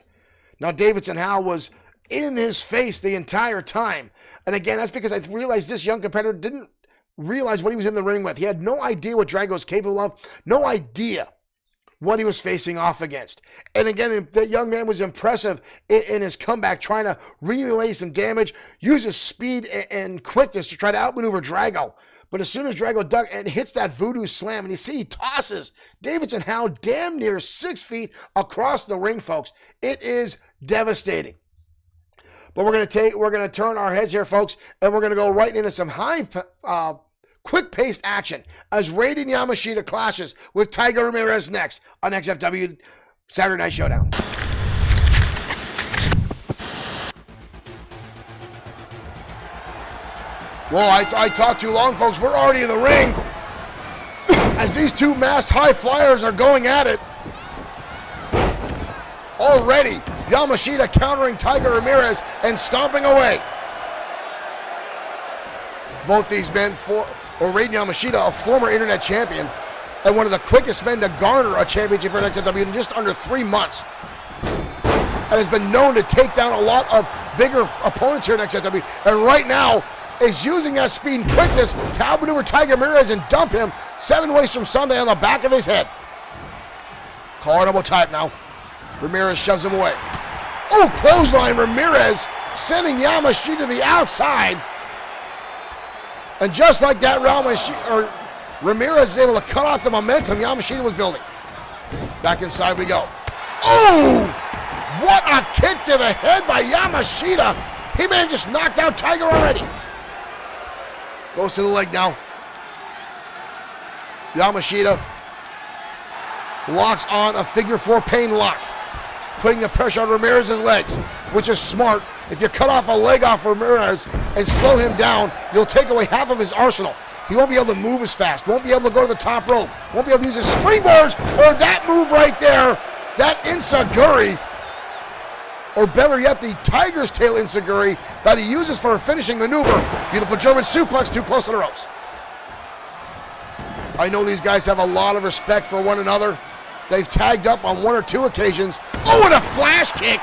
Now, Davidson Howe was in his face the entire time. And again, that's because I realized this young competitor didn't realize what he was in the ring with. He had no idea what Drago was capable of, no idea what he was facing off against. And again, that young man was impressive in his comeback, trying to relay some damage, use his speed and quickness to try to outmaneuver Drago. But as soon as Drago ducks and hits that voodoo slam, and you see he tosses Davidson Howe damn near 6 feet across the ring, folks. It is devastating. But we're gonna turn our heads here, folks, and we're gonna go right into some quick-paced action as Raiden Yamashita clashes with Tiger Ramirez next on XFW Saturday Night Showdown. Well, I talked too long, folks. We're already in the ring as these two masked high flyers are going at it. Already, Yamashita countering Tiger Ramirez and stomping away. Both these men, Raiden Yamashita, a former internet champion, and one of the quickest men to garner a championship in XFW in just under 3 months. And has been known to take down a lot of bigger opponents here in XFW. And right now, is using that speed and quickness to outmaneuver Tiger Ramirez and dump him 7 ways from Sunday on the back of his head. Collar double type now. Ramirez shoves him away. Oh, clothesline Ramirez sending Yamashita to the outside. And just like that, Ramirez is able to cut off the momentum Yamashita was building. Back inside we go. Oh! What a kick to the head by Yamashita. He may have just knocked out Tiger already. Goes to the leg now. Yamashita locks on a figure 4 pain lock, putting the pressure on Ramirez's legs, which is smart. If you cut off a leg off Ramirez and slow him down, you'll take away half of his arsenal. He won't be able to move as fast, won't be able to go to the top rope, won't be able to use his springboards, or that move right there, that enziguri, or better yet, the Tiger's Tail enziguri that he uses for a finishing maneuver. Beautiful German suplex, too close to the ropes. I know these guys have a lot of respect for one another. They've tagged up on 1 or 2 occasions. Oh, and a flash kick.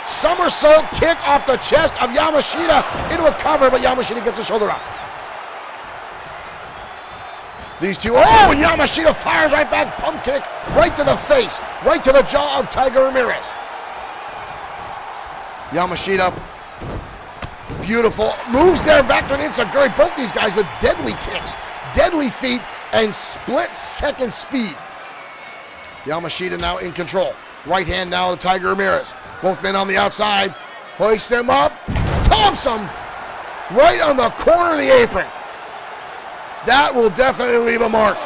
Somersault kick off the chest of Yamashita into a cover, but Yamashita gets a shoulder up. These two, oh, and Yamashita fires right back, pump kick, right to the face, right to the jaw of Tiger Ramirez. Yamashita, beautiful, moves there back to an enziguri. Both these guys with deadly kicks, deadly feet, and split-second speed. Yamashita now in control. Right hand now to Tiger Ramirez. Both men on the outside. Hoists them up. Thompson right on the corner of the apron. That will definitely leave a mark.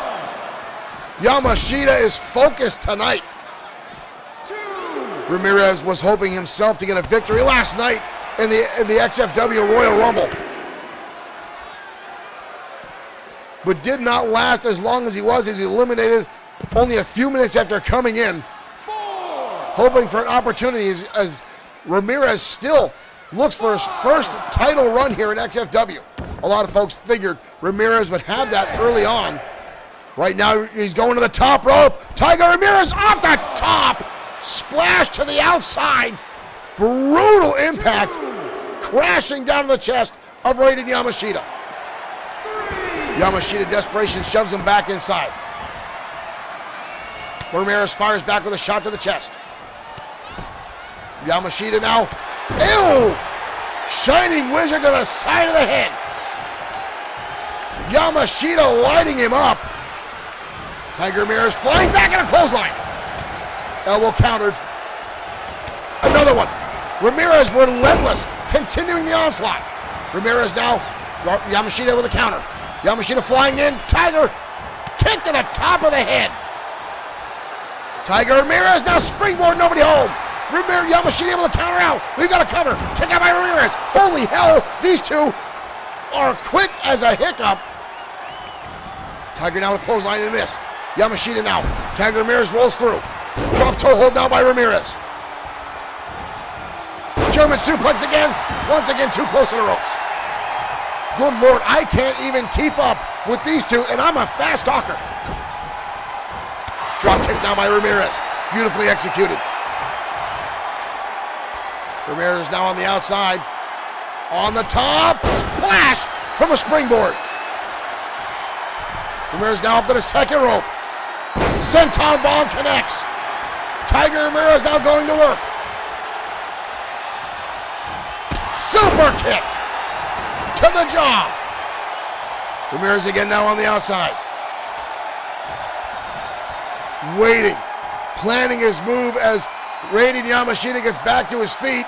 Yamashita is focused tonight. Ramirez was hoping himself to get a victory last night in the XFW Royal Rumble, but did not last as long as he was. He's eliminated only a few minutes after coming in, hoping for an opportunity as Ramirez still looks for his first title run here in XFW. A lot of folks figured Ramirez would have that early on. Right now, he's going to the top rope. Tiger Ramirez off the top. Splash to the outside. Brutal impact. Crashing down to the chest of Raiden Yamashita. Yamashita, desperation, shoves him back inside. Ramirez fires back with a shot to the chest. Yamashita now. Ew! Shining Wizard to the side of the head. Yamashita lighting him up. Tiger Ramirez flying back in a clothesline. Elbow countered. Another one. Ramirez relentless, continuing the onslaught. Ramirez now, Yamashita with a counter. Yamashita flying in, Tiger, kick to the top of the head. Tiger Ramirez now springboard, nobody home. Ramirez, Yamashita able to counter out. We've got a cover, kick out by Ramirez. Holy hell, these two are quick as a hiccup. Tiger now with a clothesline and a miss. Yamashita now, Tiger Ramirez rolls through. Drop toe hold now by Ramirez. German suplex again. Once again, too close to the ropes. Good Lord, I can't even keep up with these two, and I'm a fast talker. Drop kick now by Ramirez. Beautifully executed. Ramirez now on the outside. On the top. Splash from a springboard. Ramirez now up to the second rope. Senton bomb connects. Tiger Ramirez now going to work. Super kick to the jaw. Ramirez again now on the outside. Waiting, planning his move as Raiden Yamashita gets back to his feet.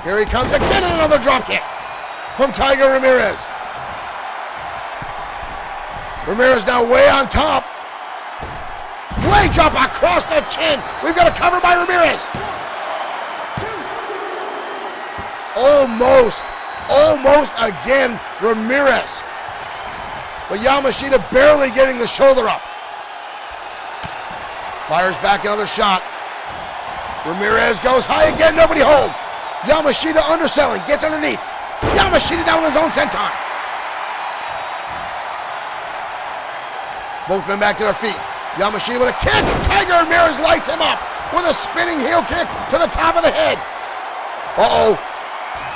Here he comes again, and another drop kick from Tiger Ramirez. Ramirez now way on top. Leg drop across the chin. We've got a cover by Ramirez. Almost again, Ramirez. But Yamashita barely getting the shoulder up. Fires back another shot. Ramirez goes high again, nobody home. Yamashita underselling, gets underneath. Yamashita down with his own senton. Both men back to their feet. Yamashita with a kick. Tiger Ramirez lights him up with a spinning heel kick to the top of the head. Uh-oh.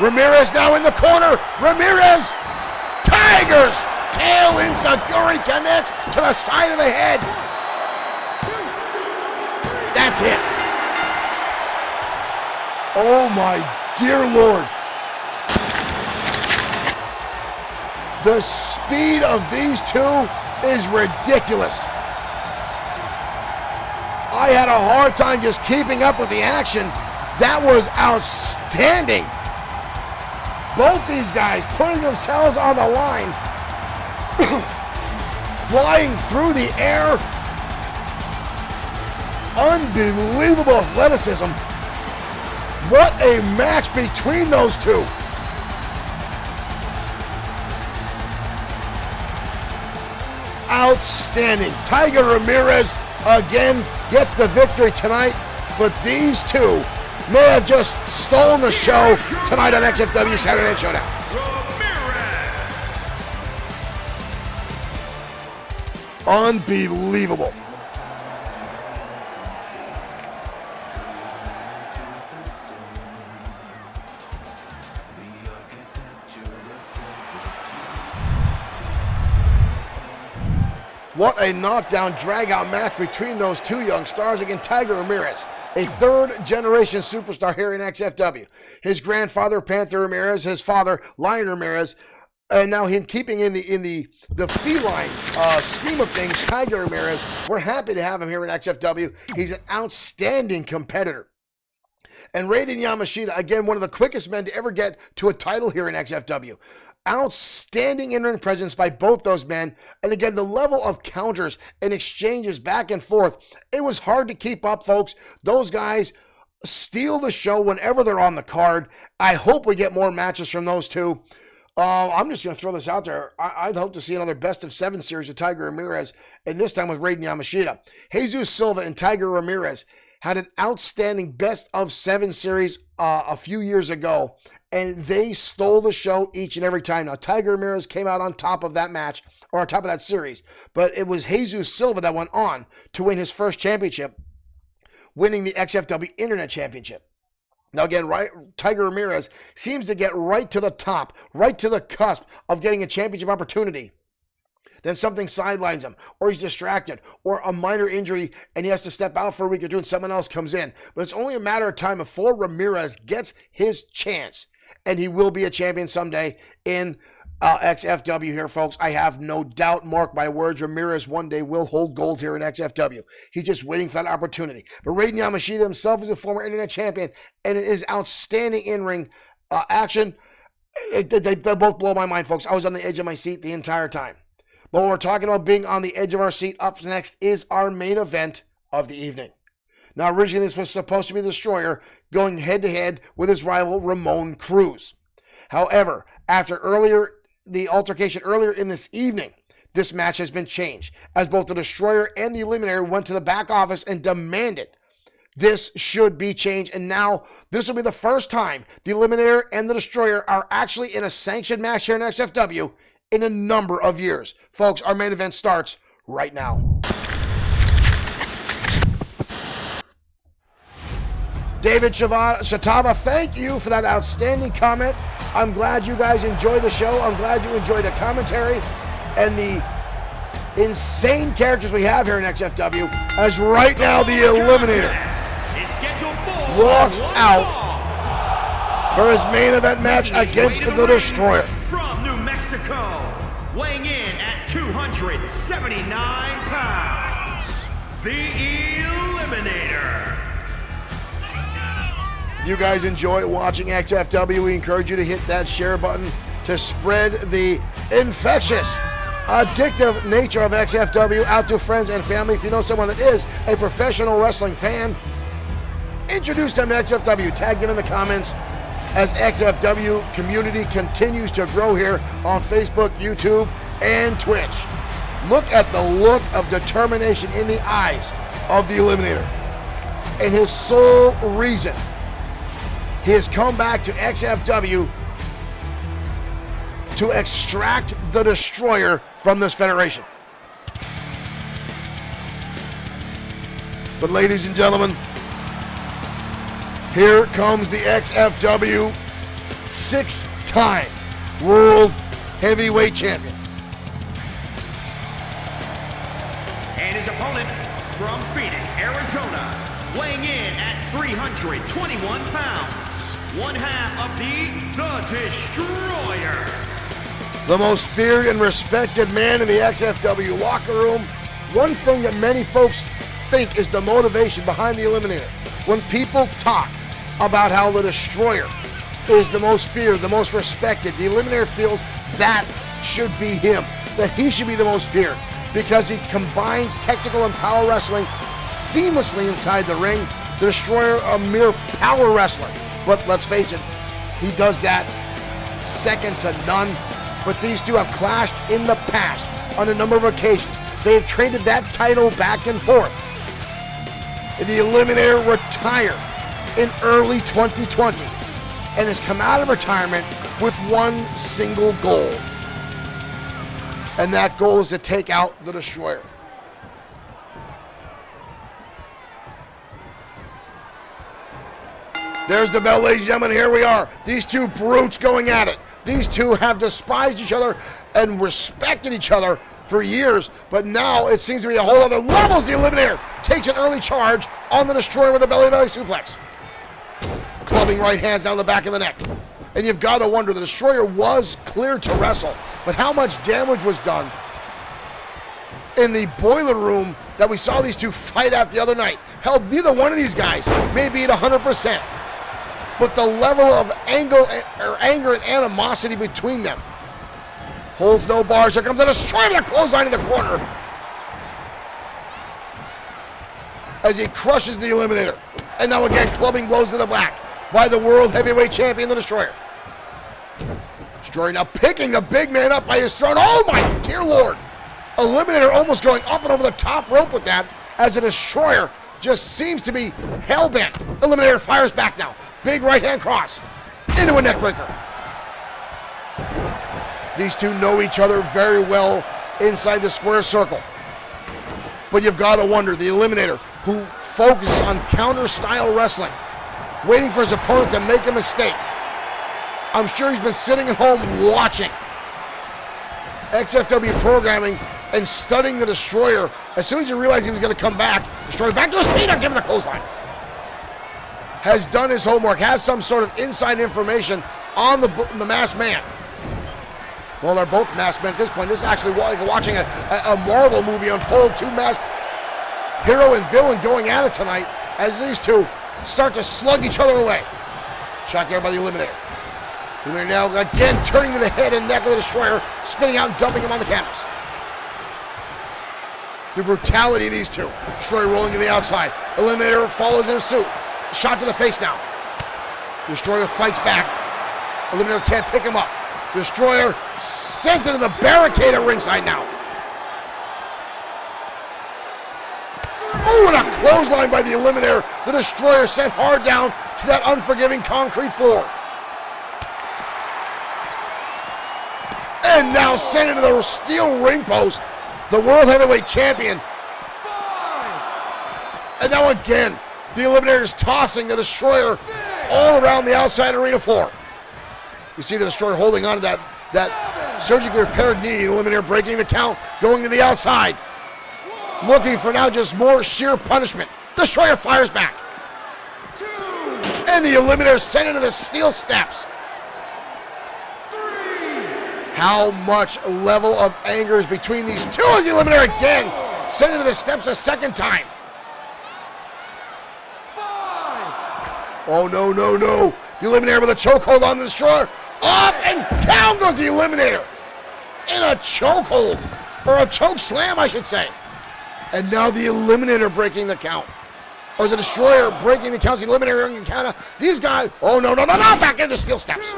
Ramirez now in the corner. Ramirez. Tiger's tail enziguri connects to the side of the head. That's it. Oh my dear Lord. The speed of these two is ridiculous. I had a hard time just keeping up with the action. That was outstanding. Both these guys putting themselves on the line, flying through the air. Unbelievable athleticism. What a match between those two. Outstanding. Tiger Ramirez again gets the victory tonight, but these two may have just stolen the show tonight on XFW Saturday Night Showdown. Unbelievable. What a knockdown, drag-out match between those two young stars against Tiger Ramirez, a third-generation superstar here in XFW. His grandfather, Panther Ramirez, his father, Lion Ramirez, and now him keeping in the feline scheme of things, Tiger Ramirez. We're happy to have him here in XFW. He's an outstanding competitor. And Raiden Yamashita, again, one of the quickest men to ever get to a title here in XFW. Outstanding in-ring presence by both those men. And again, the level of counters and exchanges back and forth, it was hard to keep up, folks. Those guys steal the show whenever they're on the card. I hope we get more matches from those two. I'm just going to throw this out there. I'd hope to see another best of 7 series of Tiger Ramirez, and this time with Raiden Yamashita. Jesus Silva and Tiger Ramirez had an outstanding best of 7 series a few years ago, and they stole the show each and every time. Now, Tiger Ramirez came out on top of that match, or on top of that series, but it was Jesus Silva that went on to win his first championship, winning the XFW Internet Championship. Now again, Tiger Ramirez seems to get right to the top, right to the cusp of getting a championship opportunity. Then something sidelines him, or he's distracted, or a minor injury, and he has to step out for a week or two, and someone else comes in. But it's only a matter of time before Ramirez gets his chance, and he will be a champion someday in XFW here, folks. I have no doubt, mark my words, Ramirez one day will hold gold here in XFW. He's just waiting for that opportunity. But Raiden Yamashita himself is a former internet champion, and it is outstanding in-ring action. They both blow my mind, folks. I was on the edge of my seat the entire time. But when we're talking about being on the edge of our seat, up next is our main event of the evening. Now, originally, this was supposed to be the Destroyer going head-to-head with his rival, Ramon Cruz. However, after the altercation earlier in this evening, this match has been changed, as both the Destroyer and the Eliminator went to the back office and demanded this should be changed. And now, this will be the first time the Eliminator and the Destroyer are actually in a sanctioned match here in XFW in a number of years. Folks, our main event starts right now. David Shatava, thank you for that outstanding comment. I'm glad you guys enjoy the show. I'm glad you enjoy the commentary and the insane characters we have here in XFW. As right now, the Eliminator walks out for his main event match against the Destroyer. From New Mexico, weighing in at 279 pounds, the Eliminator. If you guys enjoy watching XFW, we encourage you to hit that share button to spread the infectious, addictive nature of XFW out to friends and family. If you know someone that is a professional wrestling fan, introduce them to XFW. Tag them in the comments as XFW community continues to grow here on Facebook, YouTube, and Twitch. Look at the look of determination in the eyes of the Eliminator. And his sole reason he has come back to XFW to extract the Destroyer from this federation. But ladies and gentlemen, here comes the XFW six-time World Heavyweight Champion. And his opponent from Phoenix, Arizona, weighing in at 321 pounds. One half of the Destroyer. The most feared and respected man in the XFW locker room. One thing that many folks think is the motivation behind the Eliminator. When people talk about how the Destroyer is the most feared, the most respected, the Eliminator feels that should be him, that he should be the most feared, because he combines technical and power wrestling seamlessly inside the ring. The Destroyer, a mere power wrestler. But let's face it, he does that second to none. But these two have clashed in the past on a number of occasions. They've traded that title back and forth. The Eliminator retired in early 2020 and has come out of retirement with one single goal. And that goal is to take out the Destroyer. There's the bell, ladies and gentlemen. Here we are. These two brutes going at it. These two have despised each other and respected each other for years, but now it seems to be a whole other level as the Eliminator takes an early charge on the Destroyer with a belly-to-belly suplex. Clubbing right hands down the back of the neck. And you've got to wonder, the Destroyer was cleared to wrestle, but how much damage was done in the boiler room that we saw these two fight out the other night? Hell, neither one of these guys may be at 100%. But the level of anger and animosity between them holds no bars. Here comes a Destroyer to the clothesline in the corner as he crushes the Eliminator. And now again, clubbing blows to the back by the World Heavyweight Champion, the Destroyer. Destroyer now picking the big man up by his throat. Oh my dear Lord! Eliminator almost going up and over the top rope with that, as the Destroyer just seems to be hell-bent. Eliminator fires back now. Big right hand cross into a neckbreaker. These two know each other very well inside the square circle. But you've got to wonder, the Eliminator, who focuses on counter-style wrestling, waiting for his opponent to make a mistake. I'm sure he's been sitting at home watching XFW programming and studying the Destroyer. As soon as he realized he was going to come back, Destroyer back to his feet and give him the clothesline. Has done his homework, has some sort of inside information on the masked man. Well, they're both masked men at this point. This is actually like watching a Marvel movie unfold. Two masked hero and villain going at it tonight as these two start to slug each other away. Shot there by the Eliminator. Eliminator now again turning to the head and neck of the Destroyer, spinning out and dumping him on the canvas. The brutality of these two. Destroyer rolling to the outside. Eliminator follows in suit. Shot to the face now. Destroyer fights back. Eliminator can't pick him up. Destroyer sent into the barricade at ringside now. Oh, and a clothesline by the Eliminator. The Destroyer sent hard down to that unforgiving concrete floor. And now sent into the steel ring post. The World Heavyweight Champion. And now again, the Eliminator is tossing the Destroyer all around the outside arena floor. You see the Destroyer holding on to that surgically repaired knee. The Eliminator breaking the count, going to the outside. Looking for now just more sheer punishment. Destroyer fires back. And the Eliminator sent into the steel steps. How much level of anger is between these two as the Eliminator again sent into the steps a second time. Oh, no, no, no. The Eliminator with a chokehold on the Destroyer. Up and down goes the Eliminator. In a chokehold. Or a choke slam, I should say. And now the Eliminator breaking the count. Or the Destroyer breaking the count. The Eliminator breaking the count. These guys, oh, no, no, no, no. Back into steel steps.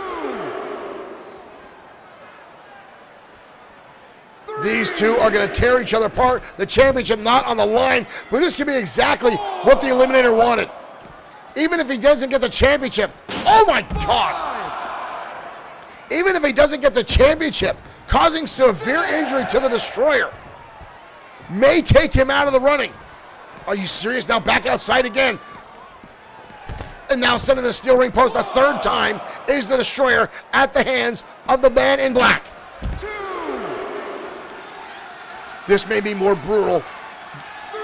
These two are going to tear each other apart. The championship not on the line, but this could be exactly what the Eliminator wanted. Even if he doesn't get the championship, oh my God! Even if he doesn't get the championship, causing severe injury to the Destroyer, may take him out of the running. Are you serious? Now back outside again. And now sending the steel ring post a third time is the Destroyer at the hands of the man in black. This may be more brutal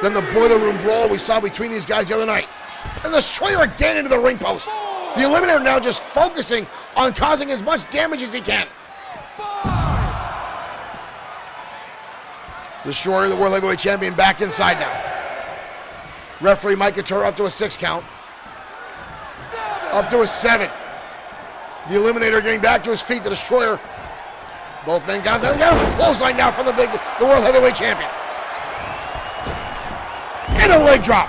than the boiler room brawl we saw between these guys the other night. And the Destroyer again into the ring post. The Eliminator now just focusing on causing as much damage as he can. Destroyer, the World Heavyweight Champion, back inside now. Referee Mike Couture up to a 6 count. Up to a 7. The Eliminator getting back to his feet. The Destroyer. Both men got a clothesline now from the World Heavyweight Champion. And a leg drop.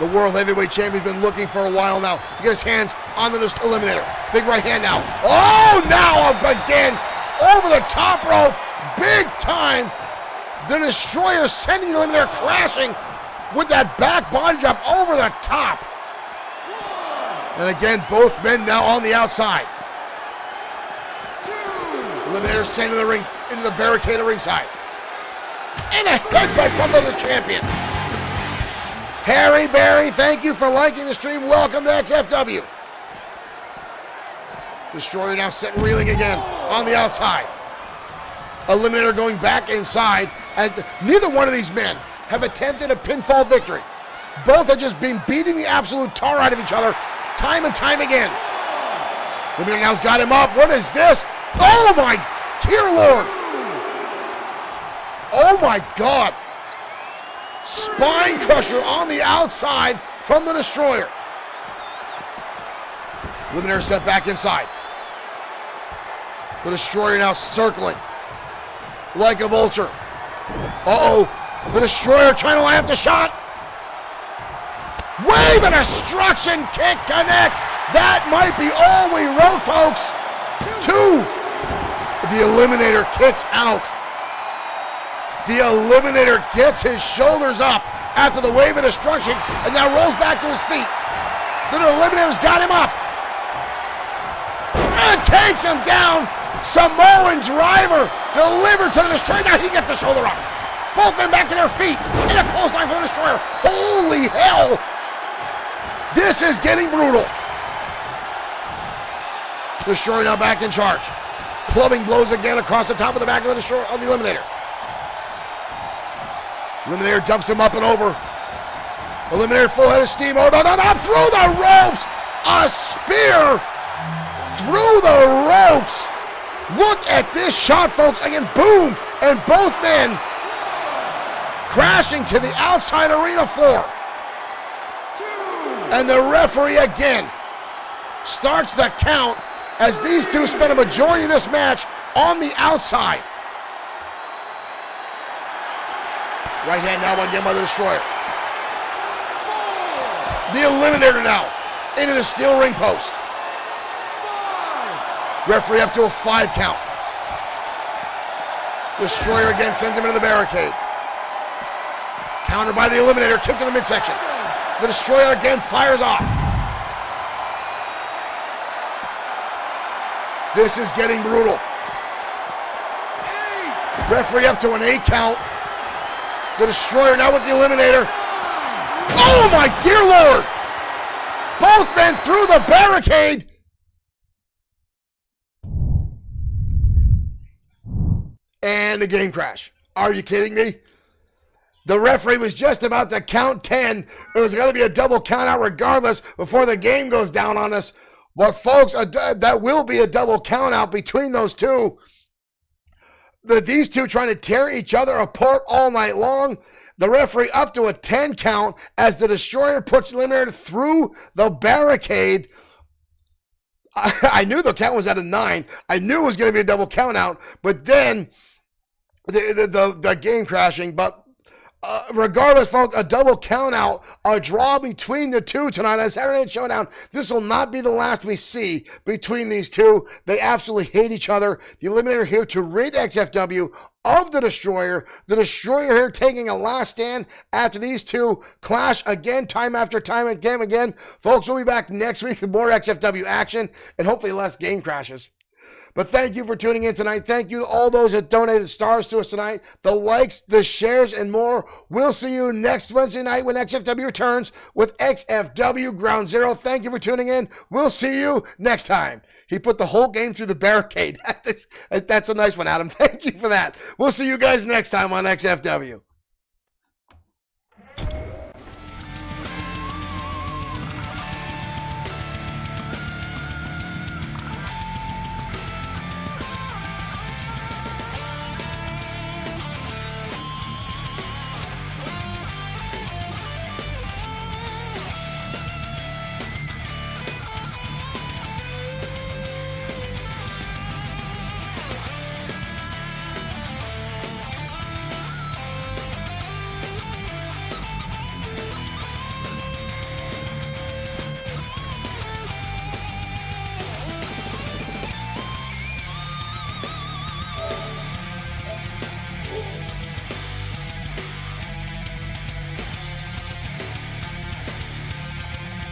The World Heavyweight Champion's been looking for a while now to get his hands on the Eliminator. Big right hand now. Oh, now again over the top rope. Big time. The Destroyer sending the Eliminator crashing with that back body drop over the top. And again, both men now on the outside. Eliminator sent into the ring, into the barricade at ringside. And a headbutt from the champion. Harry Barry, thank you for liking the stream. Welcome to XFW. Destroyer now set reeling again on the outside. Eliminator going back inside. As neither one of these men have attempted a pinfall victory. Both have just been beating the absolute tar out of each other time and time again. Eliminator now's got him up. What is this? Oh my dear Lord. Oh my God. Spine crusher on the outside from the Destroyer. Eliminator set back inside. The Destroyer now circling like a vulture. Uh-oh. The Destroyer trying to line up the shot. Wave and destruction kick connects. That might be all we wrote, folks. 2. The Eliminator kicks out. The Eliminator gets his shoulders up after the wave of destruction and now rolls back to his feet. The Eliminator's got him up. And takes him down. Samoan driver delivered to the Destroyer. Now he gets the shoulder up. Both men back to their feet. And a clothesline for the Destroyer. Holy hell. This is getting brutal. Destroyer now back in charge. Clubbing blows again across the top of the back of the Destroyer of the Eliminator. Eliminator dumps him up and over. Eliminator full head of steam. Oh, no, no, no. Through the ropes. A spear through the ropes. Look at this shot, folks. Again, boom. And both men crashing to the outside arena floor. And the referee again starts the count as these two spend a majority of this match on the outside. Right hand now again by the Destroyer. The Eliminator now into the steel ring post. Referee up to a 5 count. Destroyer again sends him into the barricade. Countered by the Eliminator, kicked in the midsection. The Destroyer again fires off. This is getting brutal. Referee up to an 8 count. The Destroyer now with the Eliminator. Oh my dear Lord! Both men through the barricade. And a game crash. Are you kidding me? The referee was just about to count 10. It was going to be a double count out regardless before the game goes down on us. But folks, that will be a double count out between those two. These two trying to tear each other apart all night long. The referee up to a 10 count as the Destroyer puts the Eliminator through the barricade. I knew the count was at a 9. I knew it was going to be a double count out, but then the game crashing. But regardless, folks, a double count out, a draw between the two tonight on Saturday Night Showdown. This will not be the last we see between these two. They absolutely hate each other. The Eliminator here to rid XFW of the Destroyer. The Destroyer here taking a last stand after these two clash again, time after time again. Folks, we'll be back next week with more XFW action and hopefully less game crashes. But thank you for tuning in tonight. Thank you to all those that donated stars to us tonight. The likes, the shares, and more. We'll see you next Wednesday night when XFW returns with XFW Ground Zero. Thank you for tuning in. We'll see you next time. He put the whole game through the barricade. That's a nice one, Adam. Thank you for that. We'll see you guys next time on XFW.